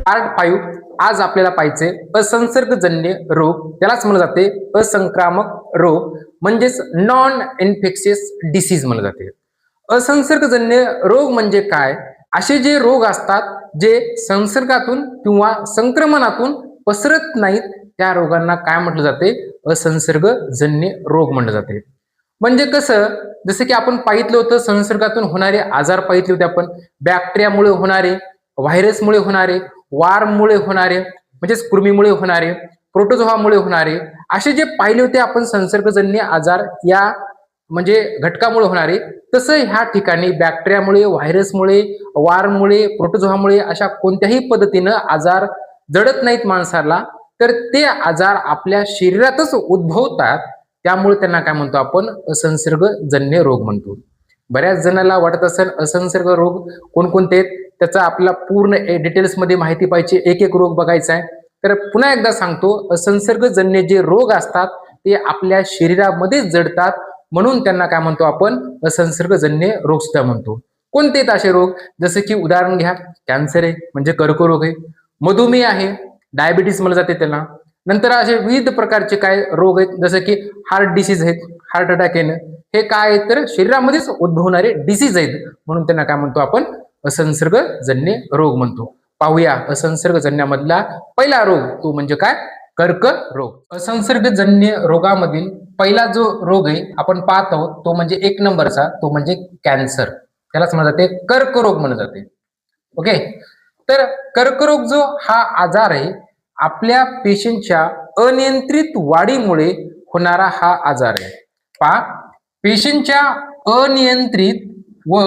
Part 5 आज आपल्याला पाहायचे असंसर्गजन्य रोग, त्यालाच म्हणलं जाते असंक्रामक रोग, म्हणजेच नॉन इन्फेक्शियस डिसीज म्हणलं जाते. असंसर्गजन्य रोग म्हणजे काय? असे जे रोग असतात जे संसर्गातून किंवा संक्रमणातून पसरत नाहीत, त्या रोगांना काय म्हटलं जाते? असंसर्गजन्य रोग म्हटलं जाते. म्हणजे कसं, जसं की आपण पाहितलं होतं संसर्गातून होणारे आजार पाहितले होते आपण, बॅक्टेरियामुळे होणारे, व्हायरसमुळे होणारे, वारमुळे होणारे म्हणजेच कृमीमुळे होणारे, प्रोटोझोआमुळे होणारे, असे जे पाहिले होते आपण संसर्गजन्य आजार या म्हणजे घटकामुळे होणारे, तसं ह्या ठिकाणी बॅक्टेरियामुळे, व्हायरसमुळे, वारमुळे, प्रोटोझोआमुळे अशा कोणत्याही पद्धतीनं आजार जडत नाहीत माणसाला, तर ते आजार आपल्या शरीरातच उद्भवतात. त्यामुळे त्यांना काय म्हणतो आपण? असंसर्गजन्य रोग म्हणतो. बऱ्याच जणांना वाटत असेल असंसर्ग रोग कोणकोणते आहेत, त्याचा आपल्याला पूर्ण डिटेल्स मध्ये माहिती पाहिजे, एक एक रोग बघायचा आहे. तर पुन्हा एकदा सांगतो, असंसर्गजन्य जे रोग असतात ते आपल्या शरीरामध्ये जडतात, म्हणून त्यांना काय म्हणतो आपण? असंसर्गजन्य रोग सुद्धा म्हणतो. कोणते आहेत असे रोग? जसे की उदाहरण घ्या, कॅन्सर आहे म्हणजे कर्करोग आहे, मधुमेह आहे, डायबिटीस म्हणलं जाते त्यांना. नंतर असे विविध प्रकारचे काय रोग आहेत, जसं की हार्ट डिसीज आहेत, हार्ट अटॅक येणं, हे काय आहेत? तर शरीरामध्येच उद्भवणारे डिसीज आहेत, म्हणून त्यांना काय म्हणतो आपण? असंसर्गजन्य रोग म्हणतो. पाहूया असंसर्गजन्यामधला पहिला रोग, तो म्हणजे काय? कर्करोग. असंसर्गजन्य रोगामधील पहिला जो रोग आहे आपण पाहत आहोत, तो म्हणजे 1 नंबरचा, तो म्हणजे कॅन्सर. त्यालाच म्हणलं जाते कर्करोग म्हणलं जाते. ओके. तर कर्करोग जो हा आजार आहे, आपल्या पेशींच्या अनियंत्रित वाढीमुळे होणारा हा आजार आहे. पहा, पेशींच्या अनियंत्रित व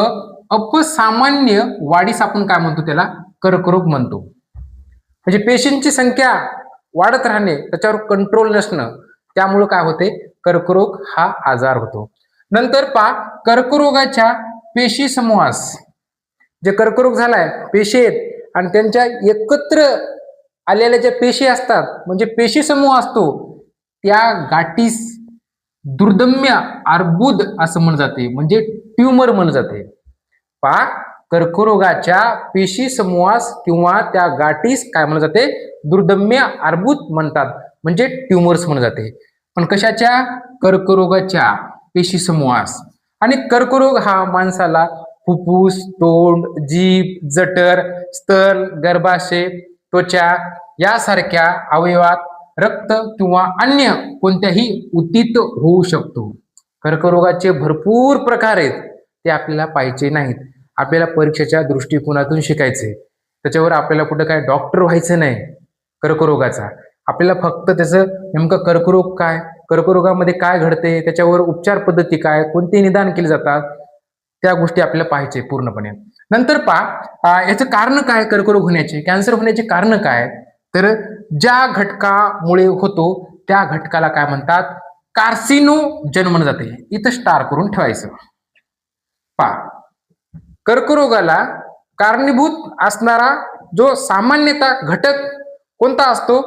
अपसामान्य वाढीस आपण काय म्हणतो? त्याला कर्करोग म्हणतो. म्हणजे पेशींची संख्या वाढत राहणे, त्याच्यावर कंट्रोल नसणं, त्यामुळे काय होते? कर्करोग हा आजार होतो. नंतर पहा, कर्करोगाच्या पेशी समूहास, जे कर्करोग झालाय, पेशी आहेत आणि त्यांच्या एकत्र आलेल्या ज्या पेशी असतात, म्हणजे पेशी समूह असतो, त्या गाठीस दुर्दम्य अर्बुद असं म्हणलं जाते, म्हणजे ट्यूमर म्हणलं जाते. पहा, कर्करोगाच्या पेशी समूहास किंवा त्या गाठीस काय म्हणलं जाते? दुर्दम्य अर्बुद म्हणतात, म्हणजे ट्यूमर्स म्हणलं जाते. पण कशाच्या? कर्करोगाच्या पेशी समूहास. आणि कर्करोग हा माणसाला फुफ्फुस, तोंड, जीभ, जठर, स्तन, गर्भाशय, त्वचा यासारख्या अवयवात रक्त किंवा अन्य कोणत्याही उतीत होऊ शकतो. कर्करोगाचे भरपूर प्रकार आहेत, ते आपल्याला पाहिजे नाहीत. आपल्याला परीक्षेच्या दृष्टिकोनातून शिकायचे, त्याच्यावर आपल्याला कुठं काय डॉक्टर व्हायचं नाही कर्करोगाचा. आपल्याला फक्त त्याचं नेमकं कर्करोग काय, कर्करोगामध्ये काय घडते, त्याच्यावर उपचार पद्धती काय, कोणते निदान केले जातात, त्या गोष्टी आपल्याला पाहिजे पूर्णपणे. नंतर पहा, याचं कारण काय कर्करोग होण्याचे, कॅन्सर होण्याचे कारण काय? तर ज्या घटकामुळे होतो त्या घटकाला काय म्हणतात? कार्सिनोजन म्हणलं जाते. इथं स्टार करून ठेवायचं. पहा, कर्करोगाला कारणीभूत असणारा जो सामान्यतः घटक कोणता असतो?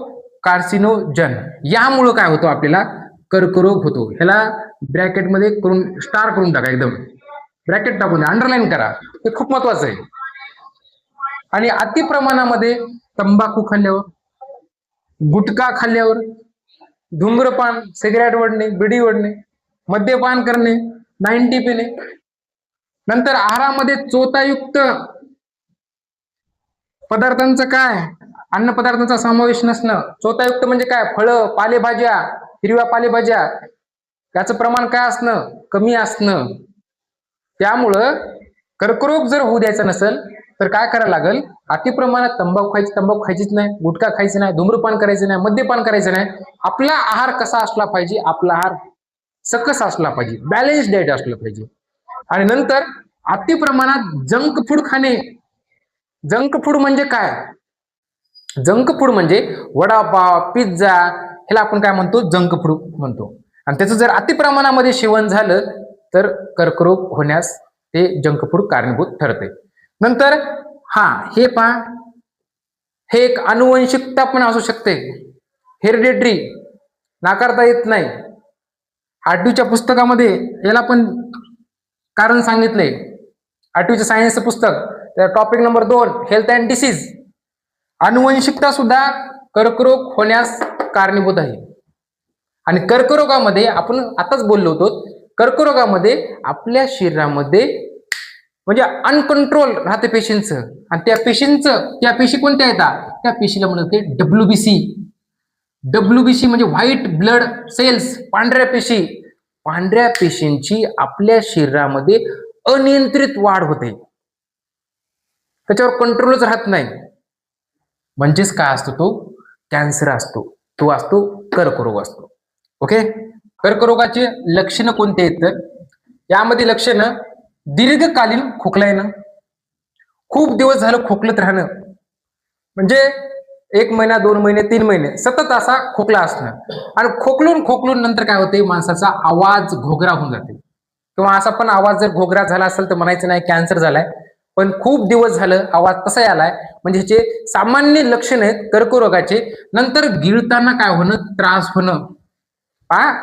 कार्सिनोजन. यामुळं काय होतो? आपल्याला कर्करोग होतो. ह्याला ब्रॅकेटमध्ये करून स्टार करून टाका, एकदम ब्रॅकेट टाकून अंडरलाईन करा, हे खूप महत्वाचं आहे. आणि अति प्रमाणामध्ये तंबाखू खाल्ल्यावर, गुटखा खाल्ल्यावर, धूम्रपान, सिगरेट ओढणे, बिडी ओढणे, मद्यपान करणे, 90 पिणे, नंतर आहारामध्ये चोथायुक्त पदार्थांचं काय, अन्न पदार्थांचा समावेश नसणं. चोथायुक्त म्हणजे काय? फळं, पालेभाज्या, हिरव्या पालेभाज्या, त्याचं प्रमाण काय असणं? कमी असणं. त्यामुळं कर्करोग जर होऊ द्यायचा नसेल तर काय करायला लागेल? अति प्रमाणात तंबाखू खायचीच नाही, गुटखा खायचं नाही, धूम्रपान करायचं नाही, मद्यपान करायचं नाही. आपला आहार कसा असला पाहिजे? आपला आहार सकस असला पाहिजे, बॅलन्स डाएट असलं पाहिजे. आणि नंतर अति प्रमाणात जंक फूड खाणे. जंक फूड म्हणजे काय? जंक फूड म्हणजे वडापाव, पिझ्झा, ह्याला आपण काय म्हणतो? जंक फूड म्हणतो. आणि त्याचं जर अति प्रमाणामध्ये सेवन झालं तर कर्करोग होण्यास ते जंक फूड कारणीभूत ठरते. नंतर हे पहा, हे एक अनुवंशिकता पण असू शकते, हेरिडिटरी, नाकारता येत नाही. 8वीच्या पुस्तकामध्ये याला पण कारण सांगितलंय. 8वीचं सायन्सचं पुस्तक, topic number 2, health and disease. आनुवंशिकता सुद्धा कर्करोग होण्यास कारणीभूत आहे. आणि कर्करोगामध्ये आपण आताच बोललो होतो, कर्करोगामध्ये आपल्या शरीरामध्ये म्हणजे अनकंट्रोल राहते पेशींचं, आणि त्या पेशी कोणत्या येतात, त्या पेशीला म्हणते WBC. WBC म्हणजे व्हाईट ब्लड सेल्स, पांढऱ्या पेशी. पांढऱ्या पेशींची आपल्या शरीरामध्ये अनियंत्रित वाढ होते, त्याच्यावर कंट्रोलच राहत नाही. म्हणजेच काय असतो, तो कॅन्सर असतो, तो असतो कर्करोग असतो. ओके. कर्करोगाचे लक्षण कोणते आहेत, तर यामध्ये लक्षण दीर्घकालीन खोकला येणं, खूप दिवस झालं खोकलत राहणं, म्हणजे 1 महिना 2 महिने 3 महिने सतत असा खोकला असणं, आणि खोकलून नंतर काय होते, माणसाचा आवाज घोगरा होऊन जाते, किंवा असा पण आवाज जर घोगरा झाला असेल तर म्हणायचं नाही कॅन्सर झालाय, पण खूप दिवस झालं आवाज तसा आलाय म्हणजे ह्याचे सामान्य लक्षण आहेत कर्करोगाचे. नंतर गिळताना काय होणं, त्रास होणं.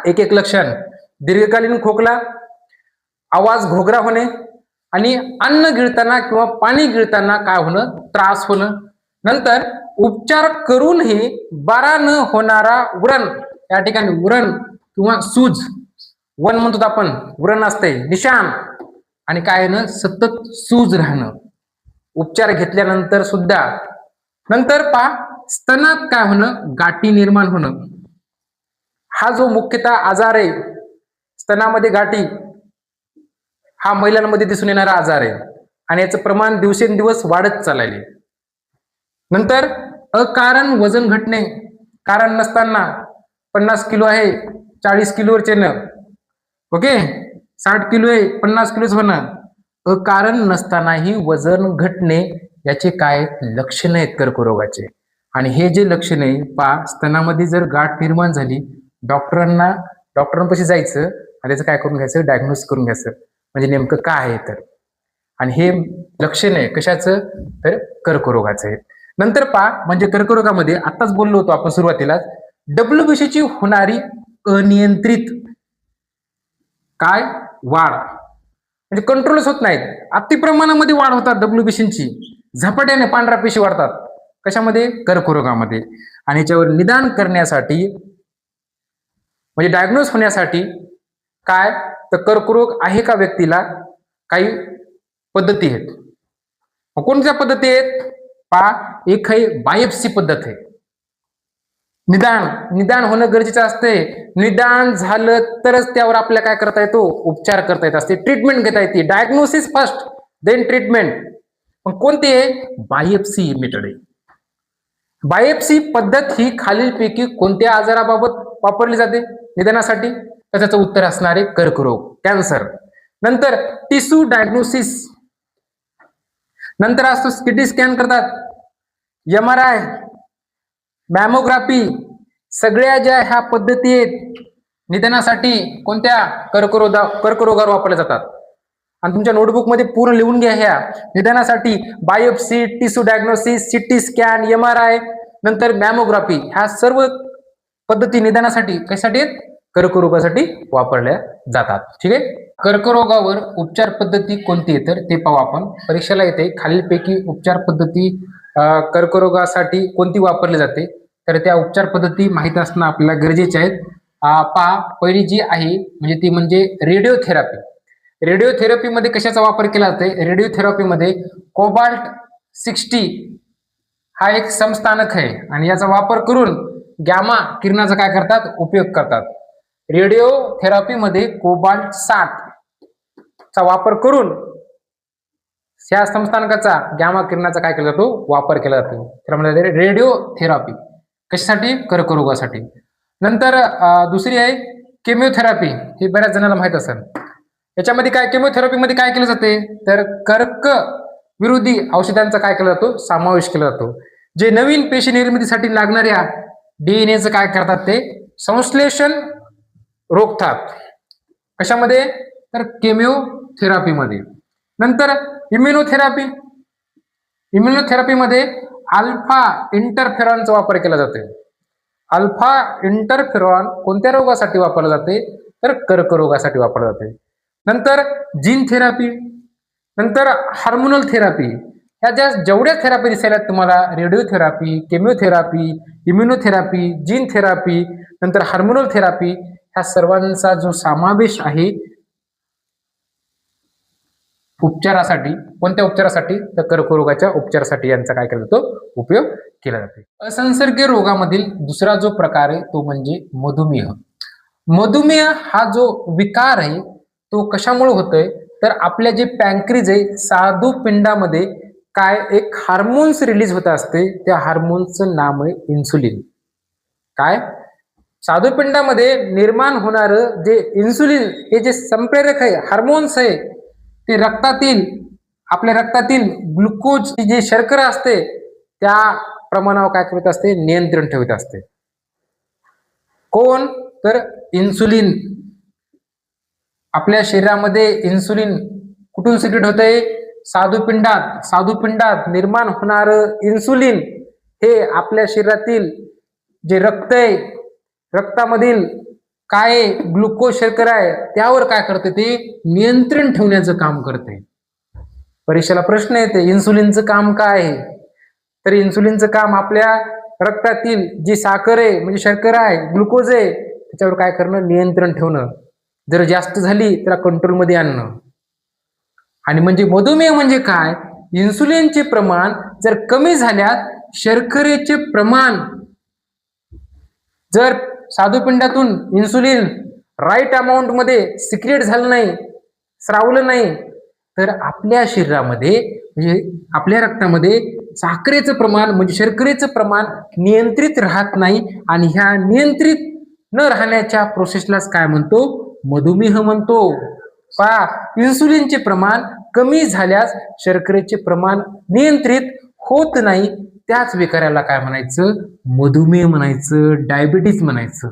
एक लक्षण, दीर्घकालीन खोकला, आवाज घोगरा होणे, आणि अन्न गिळताना किंवा पाणी गिळताना काय होणं, त्रास होणं. नंतर उपचार करूनही बरा न होणारा व्रण, या ठिकाणी व्रण किंवा सूज, वन म्हणतो आपण, व्रण असते, निशाण, आणि काय ना सतत सूज राहणं उपचार घेतल्यानंतर सुद्धा. नंतर स्तनात काय होणं, गाठी निर्माण होणं. हा जो मुख्यतः आजार आहे, स्तनामध्ये गाठी, हा महिलांमध्ये दिसून येणारा आजार आहे, आणि याचं प्रमाण दिवसेंदिवस वाढत चालले. नंतर अकारण वजन घटणे, कारण नसताना 50 किलो आहे 40 किलोवर चेनं, ओके, 60 किलो आहे 50 किलोच होणं, अकारण नसतानाही वजन घटणे, याचे काय लक्षण आहेत कर्करोगाचे. आणि हे जे लक्षण आहे, स्तनामध्ये जर गाठ निर्माण झाली, डॉक्टरांपाशी जायचं आणि त्याचं काय करून घ्यायचं, डायग्नोस करून घ्यायचं, म्हणजे नेमकं काय आहे तर. आणि हे लक्षण आहे कशाचं, तर कर्करोगाचं आहे. नंतर म्हणजे कर्करोगामध्ये आताच बोललो होतो आपण सुरुवातीलाच, WBCची होणारी अनियंत्रित काय वाढ, म्हणजे कंट्रोलच होत नाहीत, अतिप्रमाणामध्ये वाढ होतात WBCची, झपाट्याने पांढऱ्या पेशी वाढतात. कशामध्ये, कर्करोगामध्ये. आणि याच्यावर निदान करण्यासाठी म्हणजे डायग्नोस होण्यासाठी काय, तर कर्करोग आहे का व्यक्तीला, काही पद्धती आहेत. कोणत्या पद्धती आहेत, एक आहे बायोप्सी पद्धत आहे. निदान होणं गरजेचं असते. निदान झालं तरच त्यावर आपल्याला काय करता येतो, उपचार करता येत असते, ट्रीटमेंट घेता येते. Diagnosis first then treatment. पण कोणती आहे, बायोप्सी मेथड आहे. बायोप्सी पद्धत ही खालीलपैकी कोणत्या आजाराबाबत वापरली जाते निदानासाठी, तर त्याचं उत्तर असणार आहे कर्करोग, कॅन्सर. नंतर टिश्यू डायग्नोसिस, नंतर असतो सीटी स्कॅन करतात, MRI, मॅमोग्राफी, सगळ्या ज्या ह्या पद्धती आहेत निदानासाठी कोणत्या, कर्करोगावर वापरल्या जातात. आणि तुमच्या नोटबुकमध्ये पूर्ण लिहून घ्या ह्या निदानासाठी, biopsy, tissue diagnosis, CT scan, MRI, नंतर मॅमोग्राफी, ह्या सर्व पद्धती निदानासाठी कशासाठी, कर्करोगासाठी वापरल्या जातात. ठीक आहे. कर्करोगावर उपचार पद्धती कोणती आहे, तर ते पाहू आपण. परीक्षेला येते खालीलपैकी उपचार पद्धती कर्करोगासाठी कोणती वापरली जाते, तर त्या उपचार पद्धती माहित असणं आपल्याला गरजेचे आहेत. पहिली जी आहे म्हणजे ती म्हणजे रेडिओथेरपी. रेडिओथेरपीमध्ये कशाचा वापर केला जातो, रेडिओथेरपीमध्ये कोबाल्ट-60 हा एक संस्थानक आहे, आणि याचा वापर करून गॅमा किरणाचा काय करतात, उपयोग करतात. रेडिओथेरपीमध्ये कोबाल्ट-60 चा वापर करून या संस्थानकाचा गॅमा किरणाचा काय केला जातो, वापर केला जातो. त्यामध्ये रेडिओथेरपी कशासाठी, कर्करोगासाठी. नंतर दुसरी आहे केमिओथेरपी, ही बऱ्याच जणांना माहित असेल. याच्यामध्ये काय, केमिओथेरपीमध्ये काय केलं जाते, तर कर्क विरोधी औषधांचा काय केला जातो, समावेश केला जातो. जे नवीन पेशी निर्मितीसाठी लागणाऱ्या DNA काय करतात, ते संश्लेषण रोखतात. कशामध्ये, तर केमिओथेरपीमध्ये. नंतर इम्युनोथेरपीमध्ये अल्फा इंटरफेरॉनचा वापर केला जातो. अल्फा इंटरफेरॉन कोणत्या रोगासाठी वापरला जाते, तर कर्करोगासाठी वापरला जाते. नंतर जीन थेरपी, नंतर हार्मोनल थेरपी. ह्या ज्या जेवढ्या थेरपी दिसायला तुम्हाला, रेडिओथेरपी, केमिओथेरपी, इम्युनोथेरपी, जीन थेरपी, नंतर हार्मोनल थेरपी, ह्या सर्वांचा जो समावेश आहे उपचारासाठी, कोणत्या उपचारासाठी, तर कर्करोगाच्या उपचारासाठी यांचा काय केला जातो, उपयोग केला जातो. असंसर्गीय रोगामधील दुसरा जो प्रकार आहे तो म्हणजे मधुमेह. मधुमेह हा जो विकार आहे तो कशामुळे होतोय, तर आपल्या जे पॅनक्रीज आहे स्वादुपिंडामध्ये काय एक हार्मोन्स रिलीज होत असते, त्या हार्मोन्सचं नाव आहे इन्सुलिन. काय स्वादुपिंडामध्ये निर्माण होणार जे इन्सुलिन हे जे संप्रेरक आहे, हार्मोन्स आहे, ते रक्तातील, आपल्या रक्तातील ग्लुकोज जे शर्करा असते त्या प्रमाणावर काय करत असते, नियंत्रण ठेवत असते. कोण, तर इन्सुलिन. आपल्या शरीरामध्ये इन्सुलिन कुठून सिक्रेट होतंय, स्वादुपिंडात. स्वादुपिंडात निर्माण होणार इन्सुलिन हे आपल्या शरीरातील जे रक्त आहे, रक्तामधील काय ग्लुकोज शर्करा आहे त्यावर काय करते, ते नियंत्रण ठेवण्याचं काम करते. परीक्षेला प्रश्न येते इन्सुलिनचं काम काय आहे, तर इन्सुलिनचं काम आपल्या रक्तातील जी साखर आहे म्हणजे शर्करा आहे, ग्लुकोज आहे, त्याच्यावर काय करणं, नियंत्रण ठेवणं. जर जास्त झाली तर कंट्रोलमध्ये आणणं. आणि म्हणजे मधुमेह म्हणजे काय, इन्सुलिनचे प्रमाण जर कमी झाल्यास शर्करेचे प्रमाण, जर स्वादुपिंडातून इन्सुलिन राईट अमाऊंट मध्ये सिक्रेट झालं नाही, स्रावलं नाही, तर आपल्या शरीरामध्ये म्हणजे आपल्या रक्तामध्ये साखरेचं प्रमाण म्हणजे शर्करेचं प्रमाण नियंत्रित राहत नाही. आणि ह्या नियंत्रित न राहण्याच्या प्रोसेसलाच काय म्हणतो, मधुमेह म्हणतो. पहा, इन्सुलिनचे प्रमाण कमी झाल्यास शर्करेचे प्रमाण नियंत्रित होत नाही, त्याच विकाराला काय म्हणायचं, मधुमेह म्हणायचं, डायबिटीज म्हणायचं.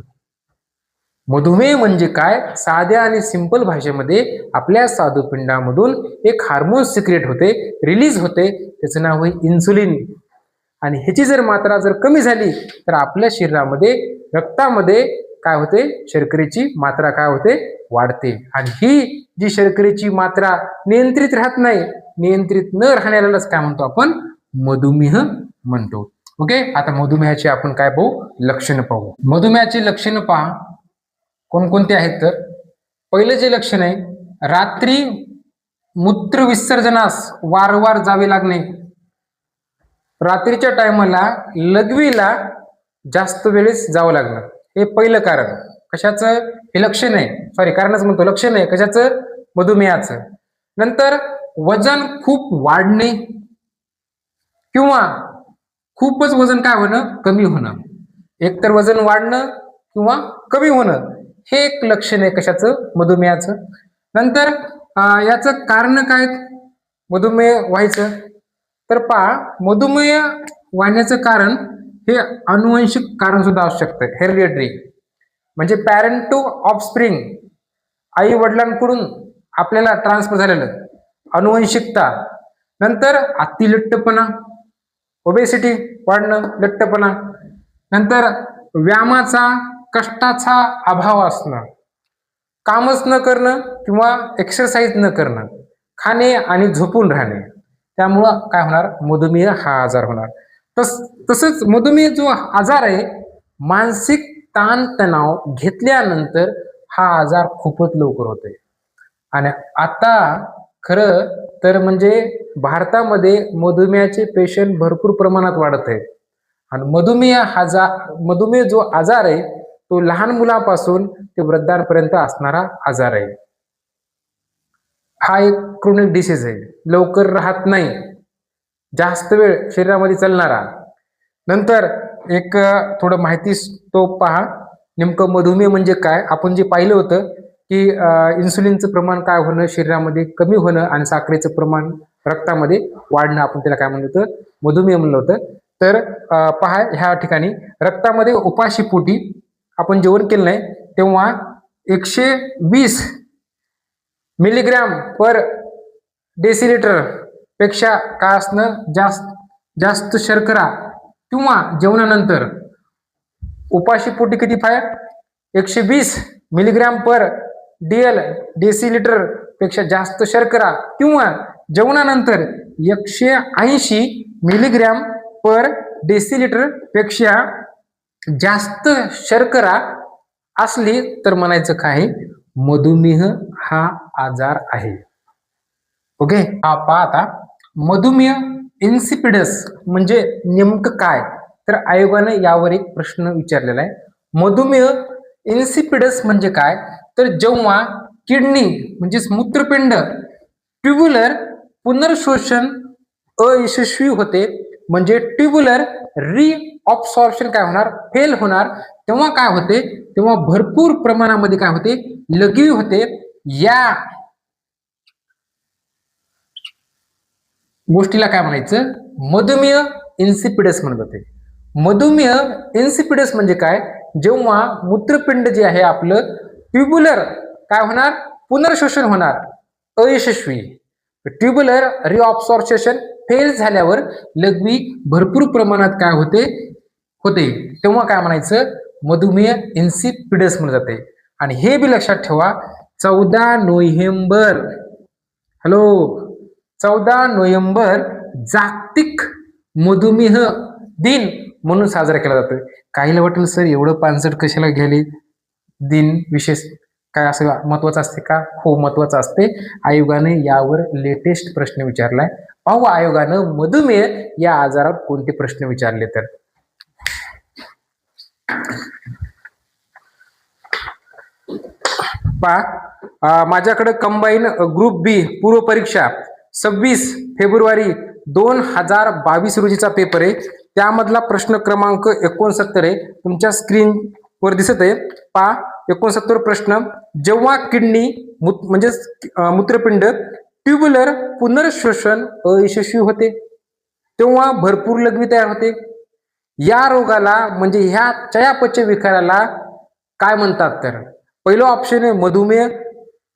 मधुमेह म्हणजे काय, साध्या आणि सिंपल भाषेमध्ये आपल्या स्वादुपिंडामधून एक हार्मोन सिक्रेट होते, रिलीज होते, त्याचं नाव आहे इन्सुलिन. आणि ह्याची जर मात्रा जर कमी झाली तर आपल्या शरीरामध्ये रक्तामध्ये काय होते, शर्करेची मात्रा काय होते, वाढते. आणि ही जी शर्करेची मात्रा नियंत्रित राहत नाही, नियंत्रित न राहण्यालाच काय म्हणतो आपण, मधुमेह म्हणतो. ओके, आता मधुमेहाची आपण काय पाहू, लक्षणं पाहू. मधुमेहाची लक्षणं पहा कोणकोणते आहेत. तर पहिलं जे लक्षण आहे, रात्री मूत्र विसर्जनास वारंवार जावे लागणे. रात्रीच्या टायमाला लघवीला जास्त वेळेस जावं लागणं, हे पहिलं कारण. कशाचं, हे लक्षण आहे, सॉरी कारणच म्हणतो, लक्षण आहे कशाचं, मधुमेहाचं. नंतर वजन खूप वाढणे किंवा खूपच वजन काय होणं, कमी होणं. एकतर वजन वाढणं किंवा कमी होणं हे एक लक्षण आहे कशाचं, मधुमेहाचं. नंतर याचं कारण काय मधुमेह व्हायचं, तर पहा मधुमेह वाढण्याचं कारण हे अनुवंशिक कारण सुद्धा असू शकतं, हेरिडिटरी. म्हणजे पॅरेंट टू ऑफस्प्रिंग, आई वडिलांकडून आपल्याला ट्रान्सफर झालेलं अनुवंशिकता. नंतर अतिलठ्ठपणा, ओबेसिटी वाढणं, लठ्ठपणा. नंतर व्यायामाचा, कष्टाचा अभाव असणं, कामच न करणं किंवा एक्सरसाइज न करणं, खाणे आणि झोपून राहणे, त्यामुळं काय होणार, मधुमेह हा आजार होणार. तसंच मधुमेह जो आजार आहे, मानसिक ताणतणाव घेतल्यानंतर हा आजार खूपच लवकर होतोय. आणि आता खरं तर म्हणजे भारतामध्ये मधुमेहाचे पेशंट भरपूर प्रमाणात वाढत आहेत. आणि मधुमेह जो आजार आहे तो लहान मुलापासून ते वृद्धांपर्यंत असणारा आजार आहे. हा एक क्रोनिक डिसीज आहे, लवकर राहत नाही, जास्त वेळ शरीरामध्ये चालणारा. नंतर एक थोडं माहिती तो पहा, नेमकं मधुमेह म्हणजे काय. आपण जे पाहिलं होतं की इन्सुलिनचं प्रमाण काय होणं, शरीरामध्ये कमी होणं आणि साखरेचं प्रमाण रक्तामध्ये वाढणं, आपण त्याला काय म्हणलं होतं, मधुमेह म्हणलं होतं. तर पहा, ह्या ठिकाणी रक्तामध्ये उपाशीपोटी आपण जेवण केलं नाही तेव्हा 120 मिलीग्रॅम पर डेसिलिटर पेक्षा काय असणं, जास्त शर्करा किंवा जेवणानंतर उपाशीपोटी किती फाय 120 मिलीग्रॅम पर डेसिलिटर पेक्षा जास्त शर्करा किंवा जेवणानंतर 180 मिलीग्रॅम पर डेसिलिटर पेक्षा जास्त शर्करा असली तर म्हणायचं काय, मधुमेह हा आजार आहे. ओके, हा पहा आता मधुमेह इन्सिपिडस म्हणजे नेमकं काय, तर आयोगाने यावर एक प्रश्न विचारलेला आहे. मधुमेह इन्सिपिडस म्हणजे काय, तर जेव्हा किडनी म्हणजेच मूत्रपिंड ट्युब्युलर पुनर्शोषण अयशस्वी होते, म्हणजे ट्युब्युलर रिऑब्सॉर्प्शन काय होणार, फेल होणार, तेव्हा काय होते, तेव्हा भरपूर प्रमाणामध्ये काय होते, लघवी होते. या गोष्टीला काय म्हणायचं, मधुमेह इन्सिपिडस म्हणत होते. मधुमेह इन्सिपिडस म्हणजे काय, जेव्हा मूत्रपिंड जे आहे आपलं ट्युब्युलर काय होणार, पुनर्शोषण होणार अयशस्वी, ट्युब्युलर रिऑब्सॉर्प्शन फेल झाल्यावर लघवी भरपूर प्रमाणात काय होते, तेव्हा काय म्हणायचं, मधुमेह इन्सिपिडस म्हणलं जाते. आणि हे बी लक्षात ठेवा, 14 नोव्हेंबर 14 नोव्हेंबर जागतिक मधुमेह दिन म्हणून साजरा केला जातो. काहीला वाटेल सर एवढं पानसट कशाला घ्याले, दिन विशेष काय असं महत्वाचं असते का, हो महत्वाचं असते. आयोगाने यावर लेटेस्ट प्रश्न विचारलाय. पाहू आयोगानं मधुमेह या आजारावर कोणते प्रश्न विचारले तर. पहा, माझ्याकडे कंबाईन ग्रुप बी पूर्व परीक्षा 26 फेब्रुवारी 2022 रोजीचा पेपर आहे. त्यामधला प्रश्न क्रमांक 69 आहे, तुमच्या स्क्रीनवर दिसत आहे. पहा 69 प्रश्न, जेव्हा किडनी म्हणजेच मूत्रपिंड ट्युब्युलर पुनर्शोषण अयशस्वी होते तेव्हा भरपूर लघवी तयार होते. या रोगाला म्हणजे ह्या चयापचय विकाराला काय म्हणतात, तर पहिलं ऑप्शन आहे मधुमेह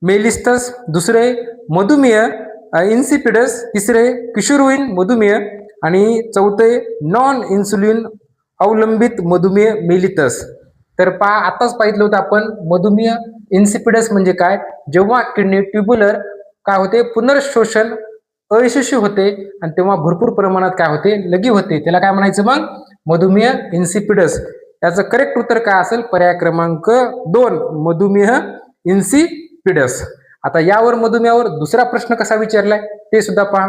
मेलिस्तस, दुसरे मधुमेह इन्सिपिडस, तिसरे किशोरवयीन मधुमेह आणि चौथे नॉन इन्सुलिन अवलंबित मधुमेह मेलितस. तर पहा आताच पाहिलं होतं आपण, मधुमेह इन्सिपिडस म्हणजे काय, जेव्हा किडनी ट्युब्युलर काय होते, पुनर्शोषण अयशस्वी होते आणि तेव्हा भरपूर प्रमाणात काय होते, लघवी होते, त्याला काय म्हणायचं मग, मधुमेह इन्सिपिडस. याचं करेक्ट उत्तर काय असेल, पर्याय क्रमांक 2 मधुमेह इन्सिपिडस. आता यावर मधुमेहावर दुसरा प्रश्न कसा विचारलाय ते सुद्धा पहा.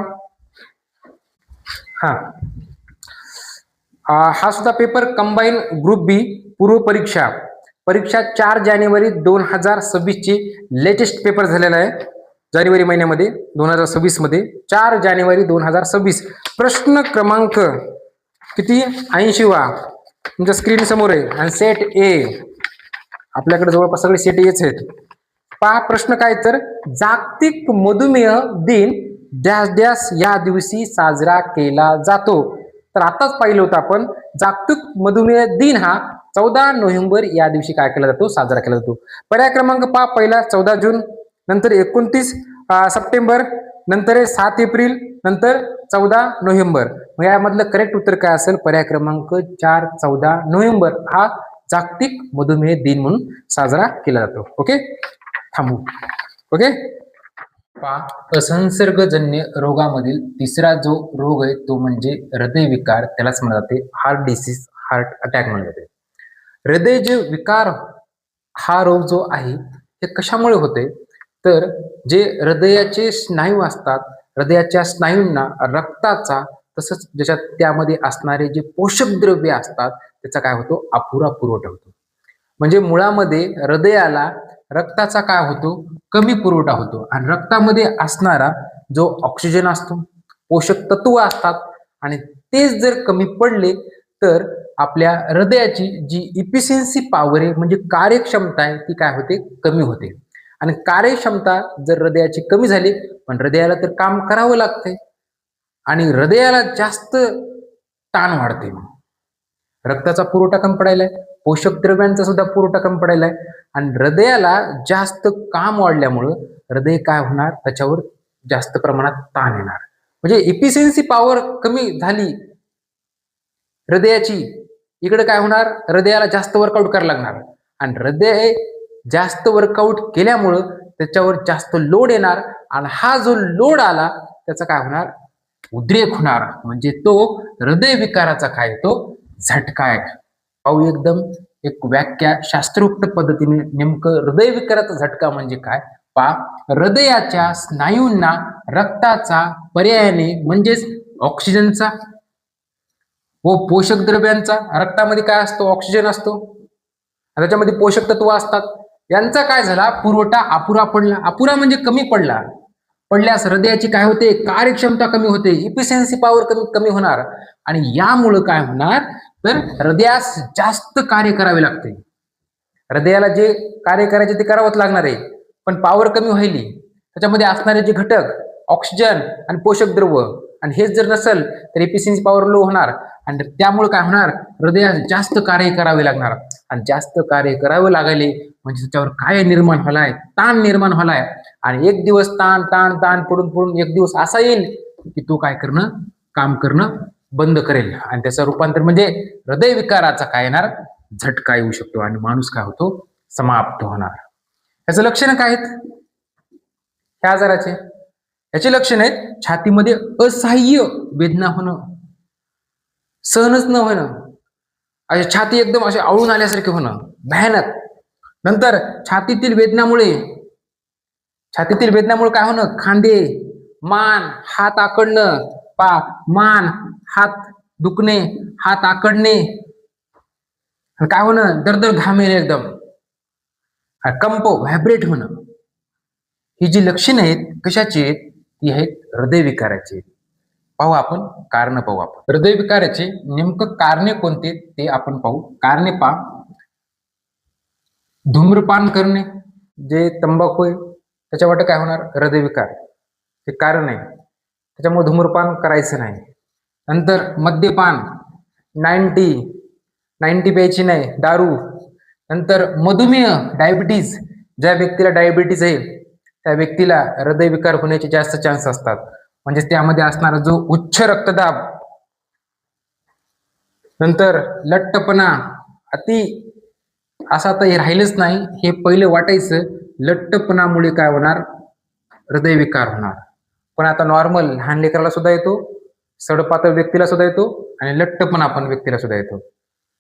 हा सुद्धा पेपर कंबाईन ग्रुप बी पूर्व परीक्षा 4 जानेवारी 2026 ची लेटेस्ट पेपर झालेला आहे. जानेवारी महिन्यामध्ये 2026 मध्ये 4 जानेवारी 2026. प्रश्न क्रमांक किती, 80वा तुमच्या स्क्रीन समोर आहे. आणि सेट ए, आपल्याकडे जवळपास सगळे सेट एच आहेत. पहा प्रश्न काय, तर जागतिक मधुमेह दिन डॅश डॅश या दिवशी साजरा केला जातो. तर आताच पाहिलं होतं आपण, जागतिक मधुमेह दिन हा 14 नोव्हेंबर या दिवशी काय केला जातो, साजरा केला जातो. पर्याय क्रमांक पहा, पहिला 14 जून, नंतर 29 सप्टेंबर, नंतर 7 एप्रिल, नंतर 14 नोव्हेंबर. मग यामधलं करेक्ट उत्तर काय असेल, पर्याय क्रमांक 4 14 नोव्हेंबर हा जागतिक मधुमेह दिन म्हणून साजरा केला जातो. ओके, थांबू. ओके, असंसर्गजन्य रोगामधील तिसरा जो रोग आहे तो म्हणजे हृदयविकार, त्यालाच म्हणले जाते हार्ट डिसीज, हार्ट अटॅक म्हणले जाते. हृदय जे विकार हा रोग जो आहे ते कशामुळे होते, तर जे हृदयाचे स्नायू असतात, हृदयाच्या स्नायूंना रक्ताचा तसंच ज्याच्यात त्यामध्ये असणारे जे पोषक द्रव्य असतात त्याचा काय होतो, अपुरा पुरवठा होतो. म्हणजे मुळामध्ये हृदयाला रक्ताचा काय होतो, कमी पुरवठा होतो. आणि रक्तामध्ये असणारा जो ऑक्सिजन असतो, पोषक तत्व असतात, आणि तेच जर कमी पडले तर आपल्या हृदयाची जी इफिशियन्सी पॉवर आहे म्हणजे कार्यक्षमता आहे ती काय होते, कमी होते. आणि कार्यक्षमता जर हृदयाची कमी झाली, पण हृदयाला तर काम करावं लागतंय आणि हृदयाला जास्त ताण वाढते. रक्ताचा पुरवठा कमी पडायलाय, पोषक द्रव्यांचा सुद्धा पुरवठा कमी पडायलाय आणि हृदयाला जास्त काम वाढल्यामुळं हृदय काय होणार, त्याच्यावर जास्त प्रमाणात ताण येणार. म्हणजे इफिशियन्सी पॉवर कमी झाली हृदयाची, इकडे काय होणार, हृदयाला जास्त वर्कआउट करायला लागणार आणि हृदय जास्त वर्कआउट केल्यामुळं त्याच्यावर जास्त लोड येणार आणि हा जो लोड आला त्याचा काय होणार, उद्रेक होणार, म्हणजे तो हृदयविकाराचा काय तो झटका आहे. पाहू एकदम एक व्याख्या शास्त्रोक्त पद्धतीने नेमकं हृदयविकाराचा झटका म्हणजे काय. हृदयाच्या स्नायूंना रक्ताचा पर्यायाने म्हणजेच ऑक्सिजनचा व पोषक द्रव्यांचा, रक्तामध्ये काय असतो, ऑक्सिजन असतो, त्याच्यामध्ये पोषक तत्व असतात, यांचा काय झाला पुरवठा अपुरा पडला. अपुरा म्हणजे कमी पडल्यास हृदयाची काय होते, कार्यक्षमता कमी होते, इफिशियन्सी पॉवर कमी होणार, आणि यामुळं काय होणार तर हृदयास जास्त कार्य करावे लागते. हृदयाला जे कार्य करायचे ते करावंच लागणार आहे, पण पॉवर कमी व्हायली, त्याच्यामध्ये असणारे जे घटक ऑक्सिजन आणि पोषक द्रव्य, आणि हेच जर नसेल तर इफिशियन्सी पॉवर लो होणार, आणि त्यामुळे काय होणार, हृदयास जास्त कार्य करावे लागणार, आणि जास्त कार्य करावे लागले म्हणजे त्याच्यावर काय निर्माण व्हालाय, ताण निर्माण व्हालाय, आणि एक दिवस ताण ताण ताण पडून एक दिवस असा येईल की तो काय करणं, काम करणं बंद करेल, आणि त्याचं रूपांतर म्हणजे हृदयविकाराचा काय येणार, झटका येऊ शकतो, आणि माणूस काय होतो, समाप्त होणार. याचं लक्षण काय आहेत ह्या आजाराचे, याचे लक्षण आहेत छातीमध्ये असह्य वेदना होणं, सहनच न होणं, अशी छाती एकदम असे आवळून आल्यासारखे होणं, भयानक. नंतर छातीतील वेदनामुळे काय होणं, खांदे, मान, हात आकडणं, मान हात दुखणे, हात आकडणे, काय होणं, दरदर घाम येणे, एकदम कंप, व्हायब्रेट होणं. ही जी लक्षणे आहेत कशाची आहेत, ती आहेत हृदयविकाराची. पाहू आपण कारण, पाहू आपण हृदयविकाराचे नेमकं कारणे कोणते ते आपण पाहू. कारणे पहा, धूम्रपान करणे, जे तंबाखू आहे त्याच्या वाटे काय होणार, हृदयविकार, हे कारण आहे, त्याच्यामुळे धूम्रपान करायचं नाही. नंतर मद्यपान, 90 प्यायची नाही, दारू. नंतर मधुमेह, डायबिटीज, ज्या व्यक्तीला डायबिटीज आहे त्या व्यक्तीला हृदयविकार होण्याचे जास्त चान्स असतात, म्हणजे त्यामध्ये असणारा जो उच्च रक्तदाब. नंतर लठ्ठपणा, अति असं आता हे राहिलंच नाही, हे पहिले वाटायचं, लठ्ठपणामुळे काय होणार, हृदयविकार होणार, पण आता नॉर्मल लहान लेकराला सुद्धा येतो, सडपातळ व्यक्तीला सुद्धा येतो, आणि लठ्ठपणा पण व्यक्तीला सुद्धा येतो,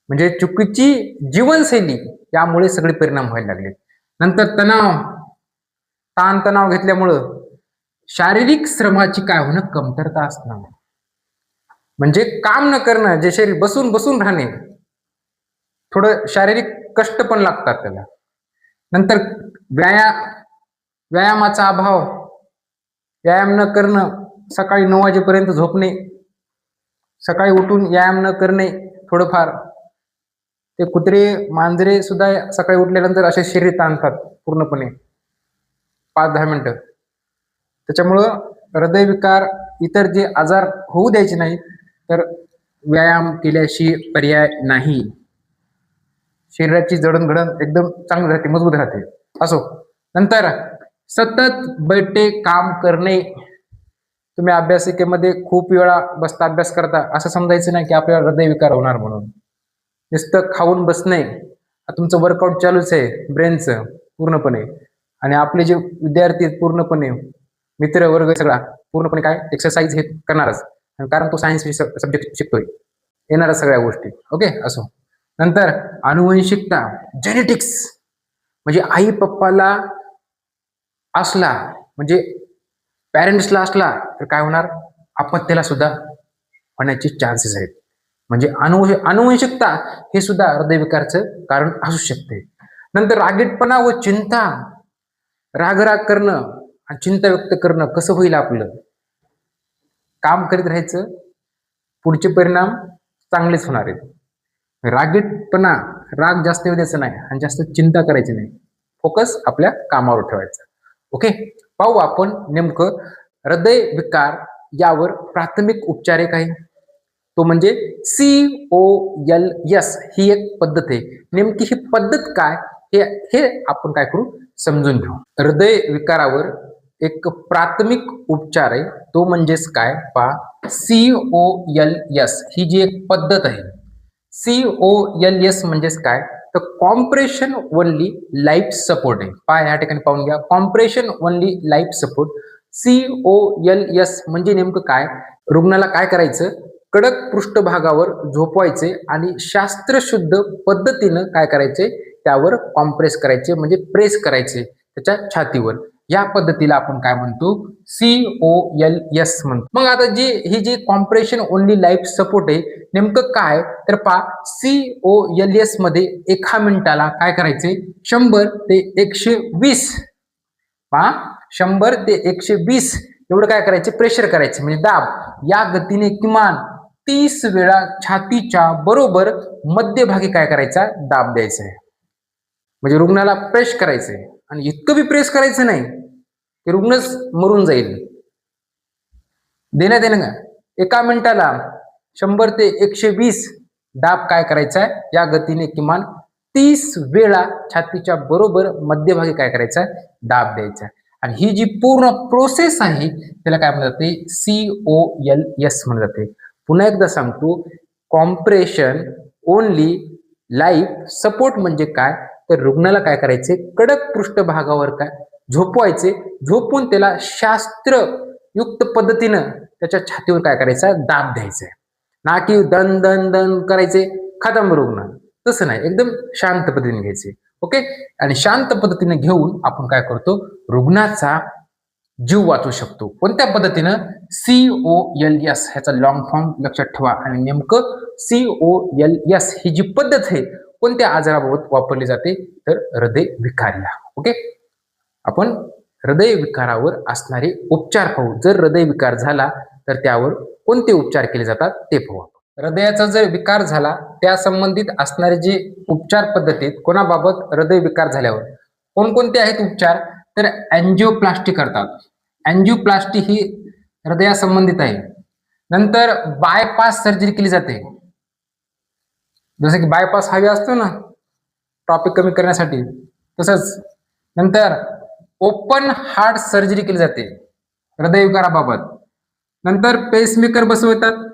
म्हणजे चुकीची जीवनशैली यामुळे सगळे परिणाम व्हायला लागले. नंतर ताणतणाव घेतल्यामुळं शारीरिक श्रमाची काय होणं, कमतरता असणं, म्हणजे काम न करणं, जे शरीर बसून राहणे, थोडं शारीरिक कष्ट पण लागतात त्याला. नंतर व्यायामाचा अभाव, व्यायाम न करणं, सकाळी 9 वाजेपर्यंत झोपणे, सकाळी उठून व्यायाम न करणे, थोडंफार ते कुत्रे मांजरे सुद्धा सकाळी उठल्यानंतर असे शरीर ताणतात पूर्णपणे 5-10 मिनिटं. त्याच्यामुळं हृदयविकार, इतर जे आजार होऊ द्यायचे नाही, तर व्यायाम केल्याशी पर्याय नाही. शरीराची जडणघडण एकदम चांगली राहते, मजबूत राहते. असो. नंतर सतत बैठे काम करणे, तुम्ही अभ्यासिकेमध्ये खूप वेळा बसता अभ्यास करता, असं समजायचं नाही की आपल्याला हृदयविकार होणार म्हणून. नुसतं खाऊन बसणे, तुमचं वर्कआउट चालूच आहे ब्रेनचं पूर्णपणे, आणि आपले जे विद्यार्थी आहेत पूर्णपणे मित्र वर्ग सगळा पूर्णपणे काय एक्सरसाइज हे करणारच, कारण तो सायन्स सब्जेक्ट शिकतोय, येणारच सगळ्या गोष्टी. ओके. असो. नंतर अनुवंशिकता, जेनेटिक्स, म्हणजे आई पप्पाला असला, म्हणजे पॅरेंट्सला असला तर काय होणार, अपत्याला सुद्धा होण्याचे चान्सेस आहेत. म्हणजे अनुवंशिकता हे सुद्धा हृदयविकारचं कारण असू शकते. नंतर रागीटपणा व चिंता, राग करणं आणि चिंता व्यक्त करणं, कसं होईल, आपलं काम करीत राहायचं, पुढचे परिणाम चांगलेच होणार आहेत. रागीटपणा, राग जास्त येऊ द्यायचा नाही आणि जास्त चिंता करायची नाही, फोकस आपल्या कामावर ठेवायचा. ओके. पाहू आपण नेमकं हृदयविकार यावर प्राथमिक उपचार एक आहे, तो म्हणजे COLS ही एक पद्धत आहे. नेमकी ही पद्धत काय हे आपण काय करू, समजून घेऊ. हृदयविकारावर एक प्राथमिक उपचार आहे, तो म्हणजेच काय COLS ही जी एक पद्धत आहे. COLS म्हणजेच काय, तर कॉम्प्रेशन ओनली लाईफ सपोर्ट आहे. या ठिकाणी पाहून घ्या, compression only life support. COLS म्हणजे नेमकं काय? रुग्णाला काय करायचं? कडक पृष्ठभागावर झोपवायचे आणि शास्त्रशुद्ध पद्धतीनं काय करायचे? त्यावर कॉम्प्रेस करायचे म्हणजे प्रेस करायचे त्याच्या छातीवर. या पद्धतीला आपण काय म्हणतो? COLS म्हणतो. मग आता ही जी कॉम्प्रेशन ओनली लाईफ सपोर्ट आहे नेमकं काय? तर COLS मध्ये एका मिनिटाला काय करायचे? 100 ते 120 100 ते 120 एवढं काय करायचे? प्रेशर करायचे म्हणजे दाब. या गतीने किमान 30 वेळा छातीच्या बरोबर मध्यभागी काय करायचा? दाब द्यायचा आहे. म्हणजे रुग्णाला प्रेस करायचंय आणि इतकं बी प्रेस करायचं नाही की रुग्णच मरून जाईल. देण्यात येणं का? एका मिनिटाला 100 ते 120 दाब काय करायचा आहे? या गतीने किमान 30 वेळा छातीच्या बरोबर मध्यभागी काय करायचा? दाब द्यायचा. आणि ही जी पूर्ण प्रोसेस आहे त्याला काय म्हणतात? ते COLS म्हणतात जाते. पुन्हा एकदा सांगतो, कॉम्प्रेशन ओनली लाईफ सपोर्ट म्हणजे काय? तर रुग्णाला काय करायचे? कडक पृष्ठभागावर काय झोपवायचे, झोपून त्याला शास्त्रयुक्त पद्धतीनं त्याच्या छातीवर काय करायचा? दाब द्यायचा. ना की दन दन दन करायचे खतम रुग्ण. तसं नाही, एकदम शांत पद्धतीने घ्यायचे. ओके. आणि शांत पद्धतीने घेऊन आपण काय करतो? रुग्णाचा जीव वाचवू शकतो. कोणत्या पद्धतीनं? COLS ह्याचा लॉंग फॉर्म लक्षात ठेवा. आणि नेमकं COLS ही जी पद्धत आहे कोणत्या आजाराबाबत वापरली जाते? तर हृदय विकाराला. ओके. आपण हृदय विकारावर असणारे उपचार पाहू. जर हृदय विकार झाला तर त्यावर कोणते उपचार केले जातात ते पाहू. हृदयाचा जर विकार झाला त्या संबंधित असणारे जे उपचार पद्धतीत कोणाबाबत हृदय विकार झाल्यावर कोणकोणते आहेत उपचार? तर अँजिओप्लास्टी करतात. अँजिओप्लास्टी ही हृदयासंबंधित आहे. नंतर बायपास सर्जरी केली जाते. जसं की बायपास हवी असतो ना टॉपिक कमी करण्यासाठी, तसंच. नंतर ओपन हार्ट सर्जरी केली जाते हृदयविकाराबाबत. नंतर पेसमेकर बसवतात.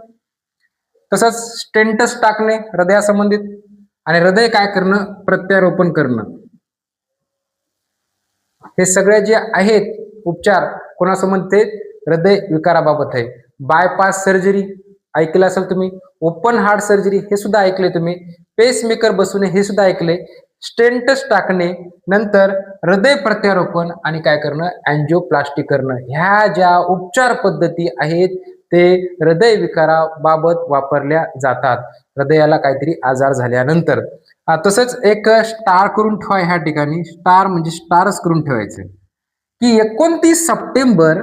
तसंच स्टेंटस टाकणे हृदयासंबंधित. आणि हृदय काय करणं? प्रत्यारोपण करणं. हे सगळे जे आहेत उपचार कोणासंबंधित? हृदय विकाराबाबत आहे. बायपास सर्जरी ऐकलं असेल तुम्ही. ओपन हार्ट सर्जरी हे सुद्धा ऐकले तुम्ही. पेसमेकर बसवणे हे सुद्धा ऐकले. स्टेंटस टाकणे, नंतर हृदय प्रत्यारोपण आणि काय करणं? अँजिओप्लास्टी करणं. ह्या ज्या उपचार पद्धती आहेत ते हृदय विकाराबाबत वापरल्या जातात हृदयाला काहीतरी आजार झाल्यानंतर. तसंच एक स्टार करून ठेवा ह्या ठिकाणी. स्टार म्हणजे स्टारच करून ठेवायचं की 29 सप्टेंबर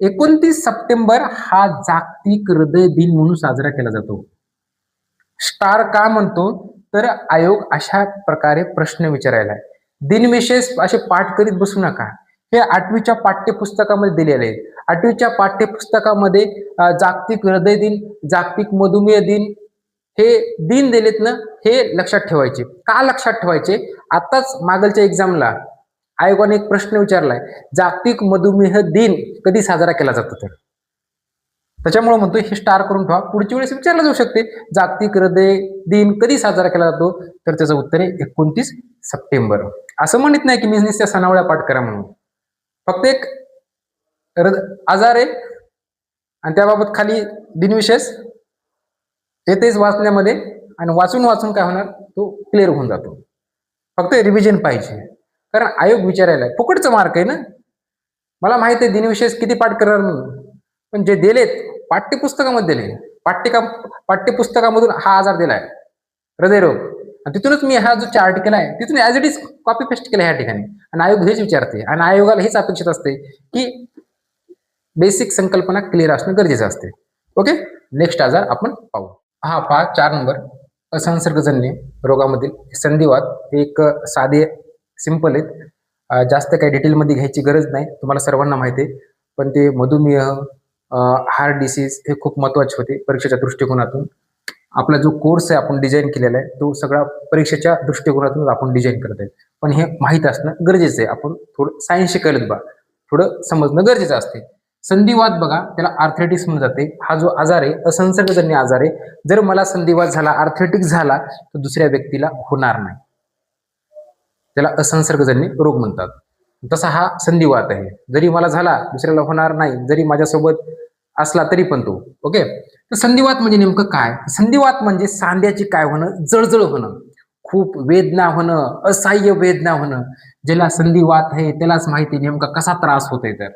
29 सप्टेंबर हा जागतिक हृदय दिन म्हणून साजरा केला जातो. स्टार का म्हणतो? तर आयोग अशा प्रकारे प्रश्न विचारायला आहे. दिनविशेष असे पाठ करीत बसू नका. हे 8वीच्या पाठ्यपुस्तकामध्ये दिलेले आहेत. 8वीच्या पाठ्यपुस्तकामध्ये जागतिक हृदय दिन, जागतिक मधुमेह दिन हे दिन दिलेत ना, हे लक्षात ठेवायचे. का लक्षात ठेवायचे? आताच मागलच्या एक्झामला आयोगाने एक प्रश्न विचारलाय, जागतिक मधुमेह दिन कधी साजरा केला जातो? तर त्याच्यामुळे म्हणतो हे स्टार करून ठेवा. पुढच्या वेळेस विचारलं जाऊ शकते जागतिक हृदय दिन कधी साजरा केला जातो? तर त्याचं उत्तर आहे 29 सप्टेंबर. असं म्हणत नाही की मी नुसत्या सणावळ्या पाठ करा म्हणून. फक्त एक आजार आहे आणि त्याबाबत खाली दिनविशेष येतेच वाचण्यामध्ये. आणि वाचून वाचून काय होणार? तो क्लिअर होऊन जातो. फक्त रिव्हिजन पाहिजे. कारण आयोग विचारायला फुकटचं मार्क आहे ना. मला माहिती आहे दिनविशेष किती पाठ करणार म्हणून, पण जे दिलेत पाठ्यपुस्तकामध्ये दिले, पाठ्यपुस्तकामधून हा आजार दिलाय हृदयरोग, आणि तिथूनच मी हा जो चार्ट केलाय तिथून as it is copy paste केला ह्या ठिकाणी. आणि आयोग हेच विचारते आणि आयोगाला हेच अपेक्षित असते की बेसिक संकल्पना क्लिअर असणं गरजेचं असते. ओके. नेक्स्ट आजार आपण पाहू. हा पहा 4 नंबर, असंसर्गजन्य रोगामधील संधिवात. हे एक साधे सिंपल आहेत. जास्त काही डिटेलमध्ये घ्यायची गरज नाही, तुम्हाला सर्वांना माहिती आहे. पण ते मधुमेह, हार्ट डिसीज हे खूप महत्वाचे होते परीक्षेच्या दृष्टिकोनातून. आपला जो कोर्स आहे आपण डिझाईन केलेला आहे तो सगळा परीक्षेच्या दृष्टिकोनातून आपण डिझाईन करत आहे. पण हे माहीत असणं गरजेचं आहे. आपण थोडं सायन्स शिकायला बा थोडं समजणं गरजेचं असते. संधिवात बघा, त्याला आर्थरायटिस म्हणून जाते. हा जो आजार आहे असंसर्गजन्य आजार आहे. जर मला संधिवात झाला, आर्थरायटिस झाला तर दुसऱ्या व्यक्तीला होणार नाही. त्याला असंसर्गजन्य रोग म्हणतात. तसा हा संधिवात आहे. जरी मला झाला दुसऱ्याला होणार नाही, जरी माझ्यासोबत असला तरी पण तो. ओके. तर संधिवात म्हणजे नेमकं काय? संधिवात म्हणजे सांध्याची काय होणं, जळजळ होणं, खूप वेदना होणं, असह्य वेदना होणं. ज्याला संधिवात आहे त्यालाच माहिती नेमका कसा त्रास होतोय. तर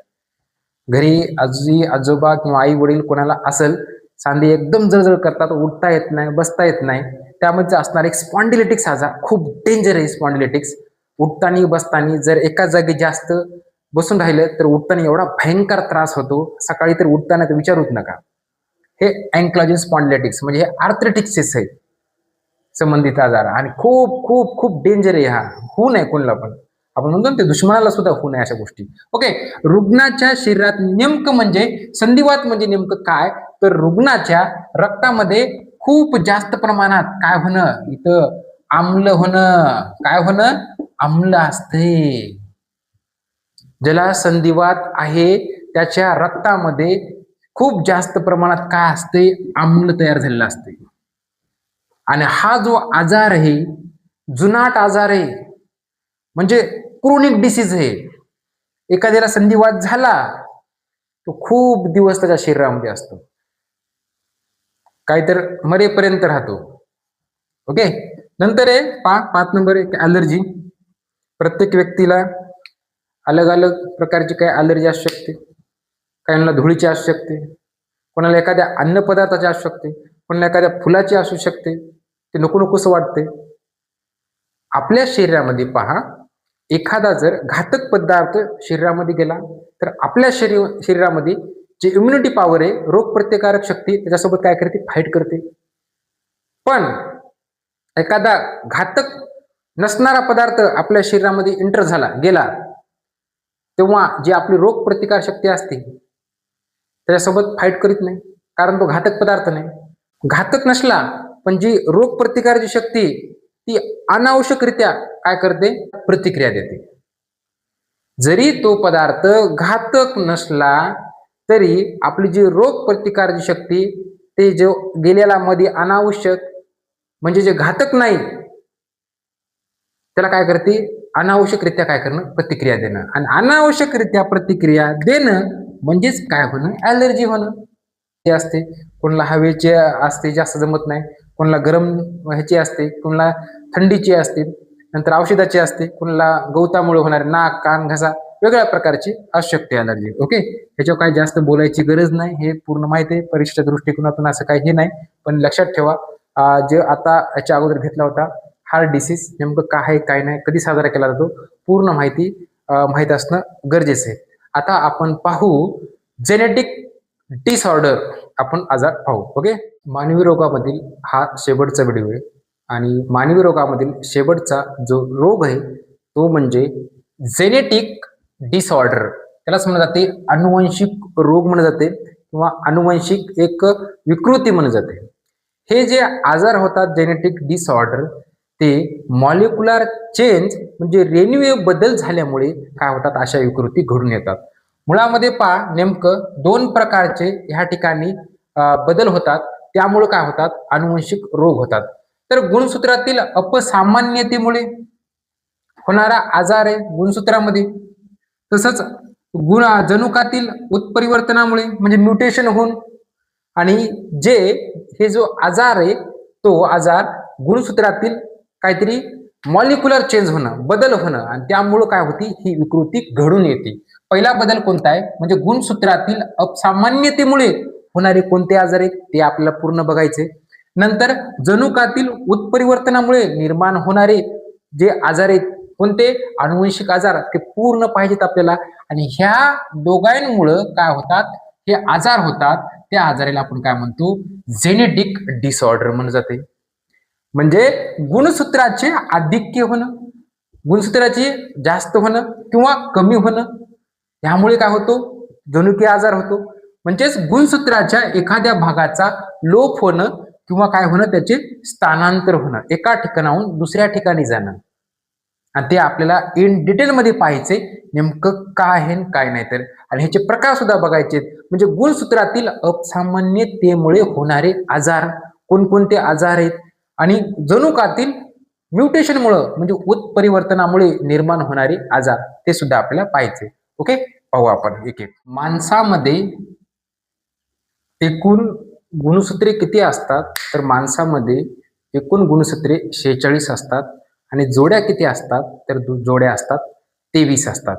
घरी आजी आजोबा किंवा आई वडील कोणाला असेल, सांधे एकदम जळजळ करतात, उठता येत नाही, बसता येत नाही, त्यामध्ये असणार एक स्पॉन्डिलिटिक्स आजार खूप डेंजर आहे. स्पॉन्डिलिटिक्स उठताना बसताना जर एका जागी जास्त बसून राहिलं तर उठताना एवढा भयंकर त्रास होतो, सकाळी तर उठताना तर विचारूच नका. हे अँक्लोजिन स्पॉन्डिलिटिक्स म्हणजे हे आर्थ्रायटिक्स आहे संबंधित आजार, आणि खूप खूप खूप डेंजर आहे हा. होऊ नये कोणाला पण, आपण म्हणतो ना ते दुश्मनाला सुद्धा होऊ नये अशा गोष्टी. ओके. रुग्णाच्या शरीरात नेमकं म्हणजे संधिवात म्हणजे नेमकं काय, तर रुग्णाच्या रक्तामध्ये खूप जास्त प्रमाणात काय होणं, इथं आम्ल होणं. काय होणं? आम्ल असते. ज्याला संधिवात आहे त्याच्या रक्तामध्ये खूप जास्त प्रमाणात काय असते, आम्ल तयार झालेलं असते. आणि हा जो आजार आहे जुनाट आजार आहे, म्हणजे क्रोनिक डिसीज आहे. एखाद्याला संधिवात झाला तो खूप दिवस त्याच्या शरीरामध्ये असतो, काहीतर मरेपर्यंत राहतो. ओके. नंतर आहे 5 नंबर एक ॲलर्जी. प्रत्येक व्यक्तीला अलग अलग प्रकारची काही ॲलर्जी असू शकते. काहींना धुळीची असू शकते, कोणाला एखाद्या अन्नपदार्थाची असू शकते, कोणाला एखाद्या फुलाची असू शकते. ते नको नकोसं वाटते. आपल्या शरीरामध्ये पहा, एखादा जर घातक पदार्थ शरीरामध्ये गेला तर आपल्या शरीरामध्ये जे इम्युनिटी पॉवर आहे, रोगप्रतिकारक शक्ती त्याच्यासोबत काय करते, फाईट करते. पण एखादा घातक नसणारा पदार्थ आपल्या शरीरामध्ये एंटर झाला गेला, तेव्हा जी आपली रोगप्रतिकार शक्ती असते त्याच्यासोबत फाईट करीत नाही, कारण तो घातक पदार्थ नाही. घातक नसला पण जी रोगप्रतिकारची शक्ती ती अनावश्यकरित्या काय करते, प्रतिक्रिया देते. जरी तो पदार्थ घातक नसला तरी आपली जी रोगप्रतिकारची शक्ती, ते जो गेलेला मध्ये अनावश्यक म्हणजे जे घातक नाही त्याला काय करते, अनावश्यकरित्या काय करणं, प्रतिक्रिया देणं. आणि अनावश्यकरित्या प्रतिक्रिया देणं म्हणजेच काय होणं, ॲलर्जी होणं. ते असते, कोणाला हवेचे असते जास्त जमत नाही, कोणाला गरम ह्याची असते, कोणाला थंडीची असते, नंतर औषधाची असते, कोणाला गवतामुळे होणारे नाक कान घसा वेगळ्या प्रकारची असू शकते ॲलर्जी. ओके. ह्याच्यावर काही जास्त बोलायची गरज नाही, हे पूर्ण माहिती आहे. परीक्षेच्या दृष्टिकोनातून असं काही हे नाही, पण लक्षात ठेवा जे आता याच्या अगोदर घेतला होता हार्ट डिसीज नेमकं काय आहे काय नाही, कधी साजरा केला जातो, पूर्ण माहिती माहीत असणं गरजेचं आहे. आता आपण पाहू जेनेटिक डिसऑर्डर, आपण आजार पाहू. ओके. मानवी रोगामधील हा शेवटचा व्हिडिओ आहे, आणि मानवी रोगामधील शेवटचा जो रोग आहे तो म्हणजे जेनेटिक डिसऑर्डर. त्यालाच म्हणलं जाते अनुवंशिक रोग म्हणलं जाते, किंवा अनुवंशिक एक विकृती म्हणलं जाते. हे जे आजार होतात जेनेटिक डिसऑर्डर, ते मॉलिक्युलर चेंज म्हणजे रेणुवीय बदल झाल्यामुळे काय होतात, अशा विकृती घडून येतात. मुळामध्ये पहा, नेमकं 2 प्रकारचे ह्या ठिकाणी बदल होतात, त्यामुळे काय होतात, अनुवंशिक रोग होतात. तर गुणसूत्रातील अपसामान्यतेमुळे होणारा आजार आहे गुणसूत्रामध्ये. तसंच जनुकातील उत्परिवर्तनामुळे म्हणजे म्युटेशन होऊन, आणि जे हे जो आजार आहे तो आजार गुणसूत्रातील काहीतरी मॉलिक्युलर चेंज होणं, बदल होणं, आणि त्यामुळे काय होती, ही विकृती घडून येते. पहिला बदल कोणता आहे, म्हणजे गुणसूत्रातील असामान्यतेमुळे होणारे कोणते आजार आहेत ते आपल्याला पूर्ण बघायचे. नंतर जनुकातील उत्परिवर्तनामुळे निर्माण होणारे जे आजार आहेत, कोणते अनुवंशिक आजार, ते पूर्ण पाहिजेत आपल्याला. आणि ह्या दोघांमुळे काय होतात, हे आजार होतात, त्या आजाराला आपण काय म्हणतो, जेनेटिक डिसऑर्डर म्हणलं जाते. म्हणजे गुणसूत्राचे आधिक्य होणं, गुणसूत्राचे जास्त होणं किंवा कमी होणं, यामुळे काय होतो, जनुकीय आजार होतो. म्हणजेच गुणसूत्राच्या एखाद्या भागाचा लोप होणं किंवा काय होणं, त्याचे स्थानांतर होणं, एका ठिकाणाहून दुसऱ्या ठिकाणी जाणं. आणि ते आपल्याला इन डिटेलमध्ये पाहायचे, नेमकं काय आहे काय नाही. तर आणि ह्याचे प्रकार सुद्धा बघायचे, म्हणजे गुणसूत्रातील असामान्यतेमुळे होणारे आजार कोणकोणते आजार आहेत, आणि जनुकातील म्युटेशनमुळे म्हणजे उत्परिवर्तनामुळे निर्माण होणारे आजार ते सुद्धा आपल्याला पाहायचे. ओके, पाहू आपण एक एक. माणसामध्ये एकूण गुणसूत्रे किती असतात? तर माणसामध्ये एकूण गुणसूत्रे 46 असतात आणि जोड्या किती असतात? तर जोड्या असतात 23 असतात.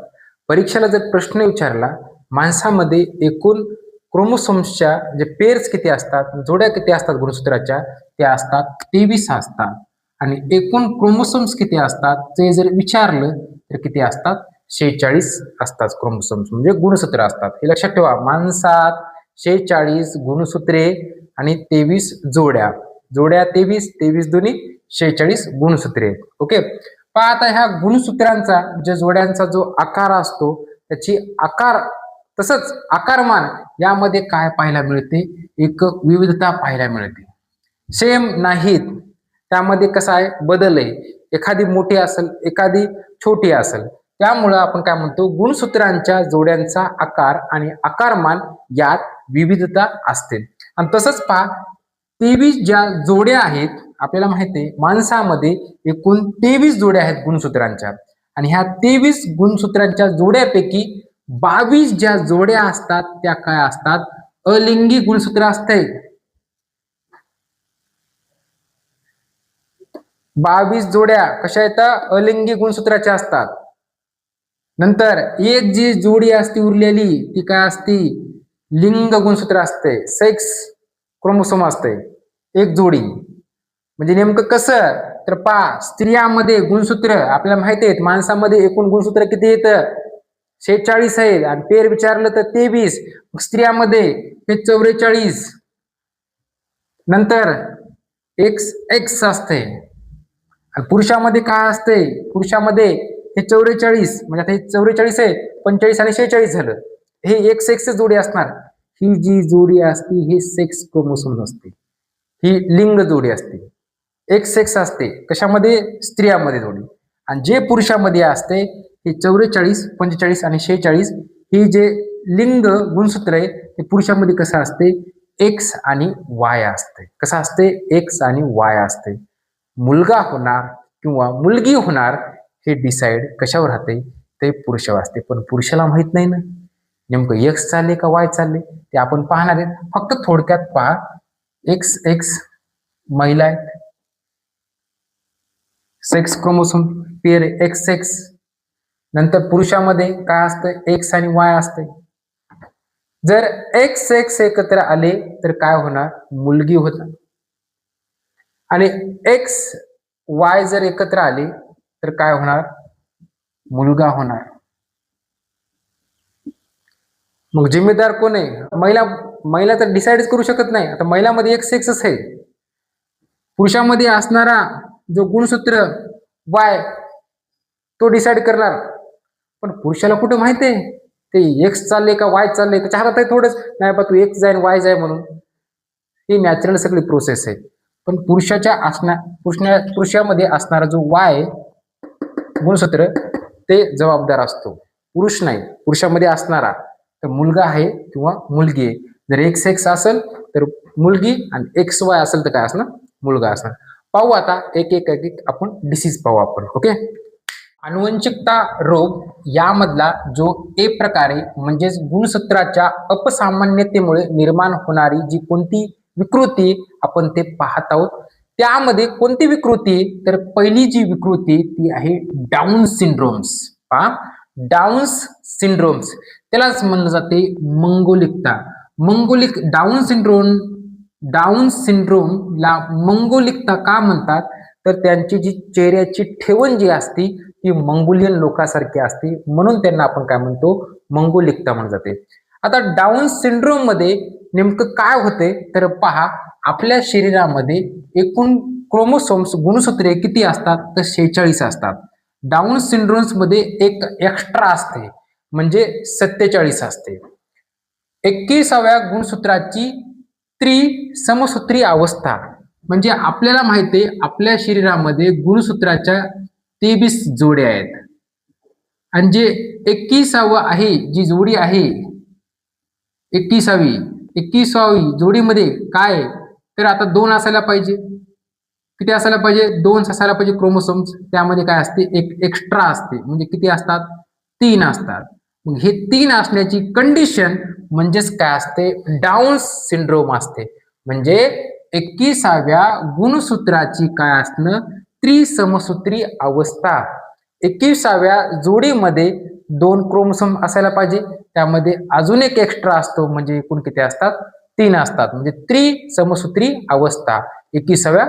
परीक्षेला जर प्रश्न विचारला माणसामध्ये एकूण क्रोमोसोम्सच्या जे पेअर्स किती असतात, जोड्या किती असतात गुणसूत्राच्या, त्या असतात 23 असतात. आणि एकूण क्रोमोसोम्स किती असतात ते जर विचारलं तर किती असतात? 46 असतात क्रोमोसोम्स म्हणजे गुणसूत्र असतात. हे लक्षात ठेवा, माणसात 46 गुणसूत्रे आणि 23 जोड्या. जोड्या 23, 23 दुनी 46 गुणसूत्रे. ओके, पहा आता ह्या गुणसूत्रांचा ज्या जोड्यांचा जो आकार असतो त्याची आकार तसंच आकारमान यामध्ये काय पाहायला मिळते? एक विविधता पाहायला मिळते. सेम नाहीत, त्यामध्ये कसा आहे? बदल आहे. एखादी मोठी असेल, एखादी छोटी असेल. त्यामुळं आपण काय म्हणतो? गुणसूत्रांच्या जोड्यांचा आकार आणि आकारमान यात विविधता असते. आणि तसंच पहा, 23 ज्या जोड्या आहेत, आपल्याला माहिती आहे माणसामध्ये एकूण 23 जोड्या आहेत गुणसूत्रांच्या. आणि ह्या 23 गुणसूत्रांच्या जोड्यापैकी 22 ज्या जोड्या असतात त्या काय असतात? अलिंगी गुणसूत्र असते. 22 जोड्या कशा येतात? अलिंगी गुणसूत्राच्या असतात. नंतर एक जी जोडी असते उरलेली ती काय असते? लिंग गुणसूत्र असते, सेक्स क्रोमोसोम असते एक जोडी. म्हणजे नेमकं कसं? तर पहा, स्त्रियामध्ये गुणसूत्र आपल्याला माहिती आहेत, माणसामध्ये एकूण गुणसूत्र किती येतं? 46 आहेत आणि पेर विचारलं तर 23. स्त्रियामध्ये हे 44. नंतर एक्स एक्स असते. पुरुषामध्ये काय असते? पुरुषामध्ये हे 44, म्हणजे आता हे 44 आहे, 45 आणि 46 झालं. हे एक सेक्स जोडी असणार. ही जी जोडी असते ही सेक्स क्रोमोसोम असते, ही लिंग जोडी असते. एक सेक्स असते कशामध्ये? स्त्रियामध्ये जोडी. आणि जे पुरुषामध्ये असते हे 44, 45 आणि 46 ही जे लिंग गुणसूत्र आहे ते पुरुषामध्ये कसं असते? एक्स आणि वाय असते. कसं असते? एक्स आणि वाय असते. मुलगा होणार किंवा मुलगी होणार हे डिसाइड कशावर राहते? ते पुरुषावर असते. पण पुरुषाला माहित नाही ना नेमकं एक्स चालले का वाय चालले, ते आपण पाहणार आहेत. फक्त थोडक्यात पहा, एक्स एक्स महिला आहेत, sex chromosome pair x x. नंतर पुरुषामध्ये काय असतं? एक्स आणि वाय असते. जर एक्स एक्स एकत्र आले तर काय होणार? मुलगी होणार. आणि एक्स वाय जर एकत्र आले तर काय होणार? मुलगा होणार. मग जिम्मेदार कोण आहे? महिला. महिला तर डिसाइडच करू शकत नाही. आता महिलामध्ये एक सेक्सच आहे. पुरुषामध्ये असणारा जो गुणसूत्र वाय तो डिसाइड करणार. पण पुरुषाला कुठं माहिती आहे ते एक्स चालले का वाय चालले? त्याच्या हातात आहे थोडंच, नाही बा तू एक्स जाय वाय जाय म्हणून. ही नॅचरल सगळी प्रोसेस आहे. पण पुरुषामध्ये असणारा जो वाय गुणसूत्र ते जबाबदार असतो, पुरुष नाही. पुरुषामध्ये असणारा तर मुलगा आहे किंवा मुलगी आहे. जर एक्स एक्स असेल तर मुलगी आणि एक्स वाय असेल तर काय असणार? मुलगा असणार. पाहू आता एक एक एक आपण डिसीज पाहू आपण. ओके, अनुवंशिकता रोग यामधला जो ए प्रकार आहे म्हणजेच गुणसूत्राच्या अपसामान्यतेमुळे निर्माण होणारी जी कोणती विकृती आपण ते पाहत आहोत. त्यामध्ये कोणती विकृती? तर पहिली जी विकृती ती आहे डाऊन सिंड्रोम्स. पहा, डाऊन्स सिंड्रोम्स त्यालाच म्हणलं जाते मंगोलिकता. मंगोलिक डाऊन सिंड्रोमला मंगोलिकता का म्हणतात? तर त्यांची जी चेहऱ्याची ठेवण जी असती ती मंगोलियन लोकांसारखी असते, म्हणून त्यांना आपण काय म्हणतो? मंगोलिकता म्हणलं जाते. आता डाऊन सिंड्रोम मध्ये नेमकं काय होते? तर पहा, आपल्या शरीरामध्ये एकूण क्रोमोसोम्स गुणसूत्रे किती असतात? तर 46 असतात. डाऊन सिंड्रोम्स मध्ये एक एक्स्ट्रा असते म्हणजे 47 असते. 21व्या गुणसूत्राची त्रिसमसूत्री अवस्था. म्हणजे आपल्याला माहिती आहे आपल्या शरीरामध्ये गुणसूत्राच्या 23 जोड्या आहेत आणि जे 21वा आहे जी जोडी आहे 21वी जोडीमध्ये काय? तर आता 2 असायला पाहिजे. किती असायला पाहिजे, 2 असायला पाहिजे क्रोमोसोम्स, त्यामध्ये काय असते, एक एक्स्ट्रा असते, म्हणजे किती असतात, 3 असतात. मग हे 3 असण्याची कंडिशन म्हणजेच काय असते, डाऊन सिंड्रोम असते. म्हणजे 21व्या गुणसूत्राची काय असणं, त्रिसमसूत्री अवस्था. 21व्या जोडीमध्ये 2 क्रोमोसोम असायला पाहिजे, त्यामध्ये अजून एक एक्स्ट्रा असतो, म्हणजे एकूण किती असतात, 3 असतात. म्हणजे त्रिसमसूत्री अवस्था 21व्या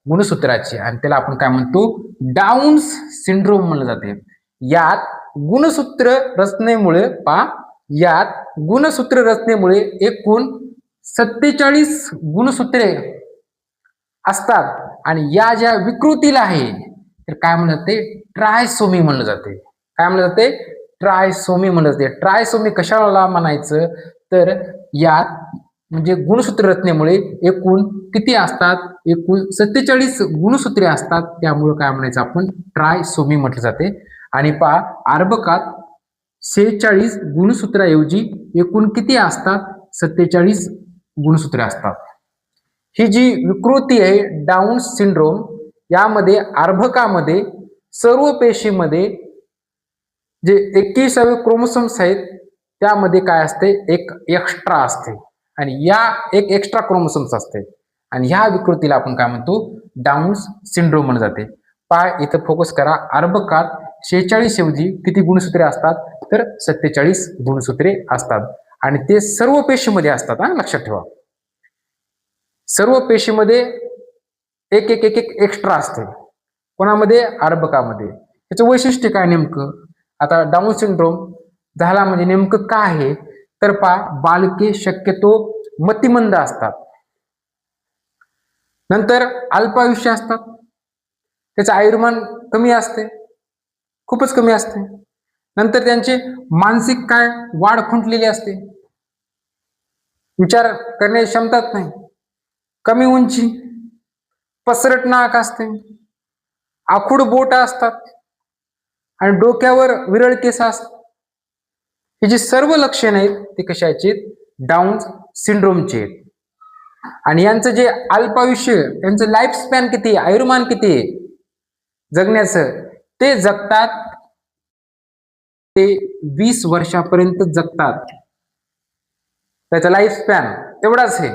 गुणसूत्राची, आणि त्याला आपण काय म्हणतो, डाऊन्स सिंड्रोम म्हणलं जाते. यात गुणसूत्र रचनेमुळे यात गुणसूत्र रचनेमुळे एकूण 47 गुणसूत्रे असतात, आणि या ज्या विकृतीला आहे तर काय म्हणलं जाते, ट्रायसोमी म्हणलं जाते. काय म्हणलं जाते, ट्रायसोमी म्हणलं जाते. ट्रायसोमी कशाला म्हणायचं, तर यात म्हणजे गुणसूत्र रचनेमुळे एकूण किती असतात, एकूण 47 गुणसूत्रे असतात, त्यामुळे काय म्हणायचं आपण, ट्रायसोमी म्हटलं जाते. आणि अर्भकात 46 गुणसूत्राऐवजी एकूण किती असतात, 47 गुणसूत्रे असतात. ही जी विकृती आहे डाऊन सिंड्रोम, यामध्ये अर्भकामध्ये सर्व पेशीमध्ये जे 21 क्रोमोसोम्स आहेत त्यामध्ये काय असते, एक एक्स्ट्रा असते, आणि या एक एक्स्ट्रा क्रोमोसोम्स असते, आणि ह्या विकृतीला आपण काय म्हणतो, डाऊन सिंड्रोम म्हणलं जाते. इथं फोकस करा, अर्भकात 46 ऐवजी किती गुणसूत्रे असतात, तर 47 गुणसूत्रे असतात, आणि ते सर्व पेशीमध्ये असतात. लक्षात ठेवा, सर्व पेशीमध्ये एक एक एक एक एक्स्ट्रा असते. कोणामध्ये, अर्भकामध्ये. त्याचं वैशिष्ट्य काय नेमकं, आता डाऊन सिंड्रोम झाला म्हणजे नेमकं काय आहे, तर बालके शक्यतो मतिमंद असतात, नंतर अल्पायुष्य असतात, त्याचं आयुर्मान कमी असते, खूपच कमी असते, नंतर त्यांचे मानसिक काय वाढ खुंटलेली असते, विचार करण्याची क्षमताच नाही, कमी उंची, पसरट नाक असते, आखूड बोट असतात, आणि डोक्यावर विरळ केस असतात. ही जी सर्व लक्षणे आहेत ते कशाचे, डाऊन सिंड्रोमचे आहेत. आणि यांचं जे अल्पायुष्य, त्यांचं लाईफ स्पॅन किती, आयुर्मान किती आहे जगण्याचं, ते जगतात ते 20 वर्षापर्यंत जगतात. त्याचा लाईफ स्पॅन एवढाच आहे,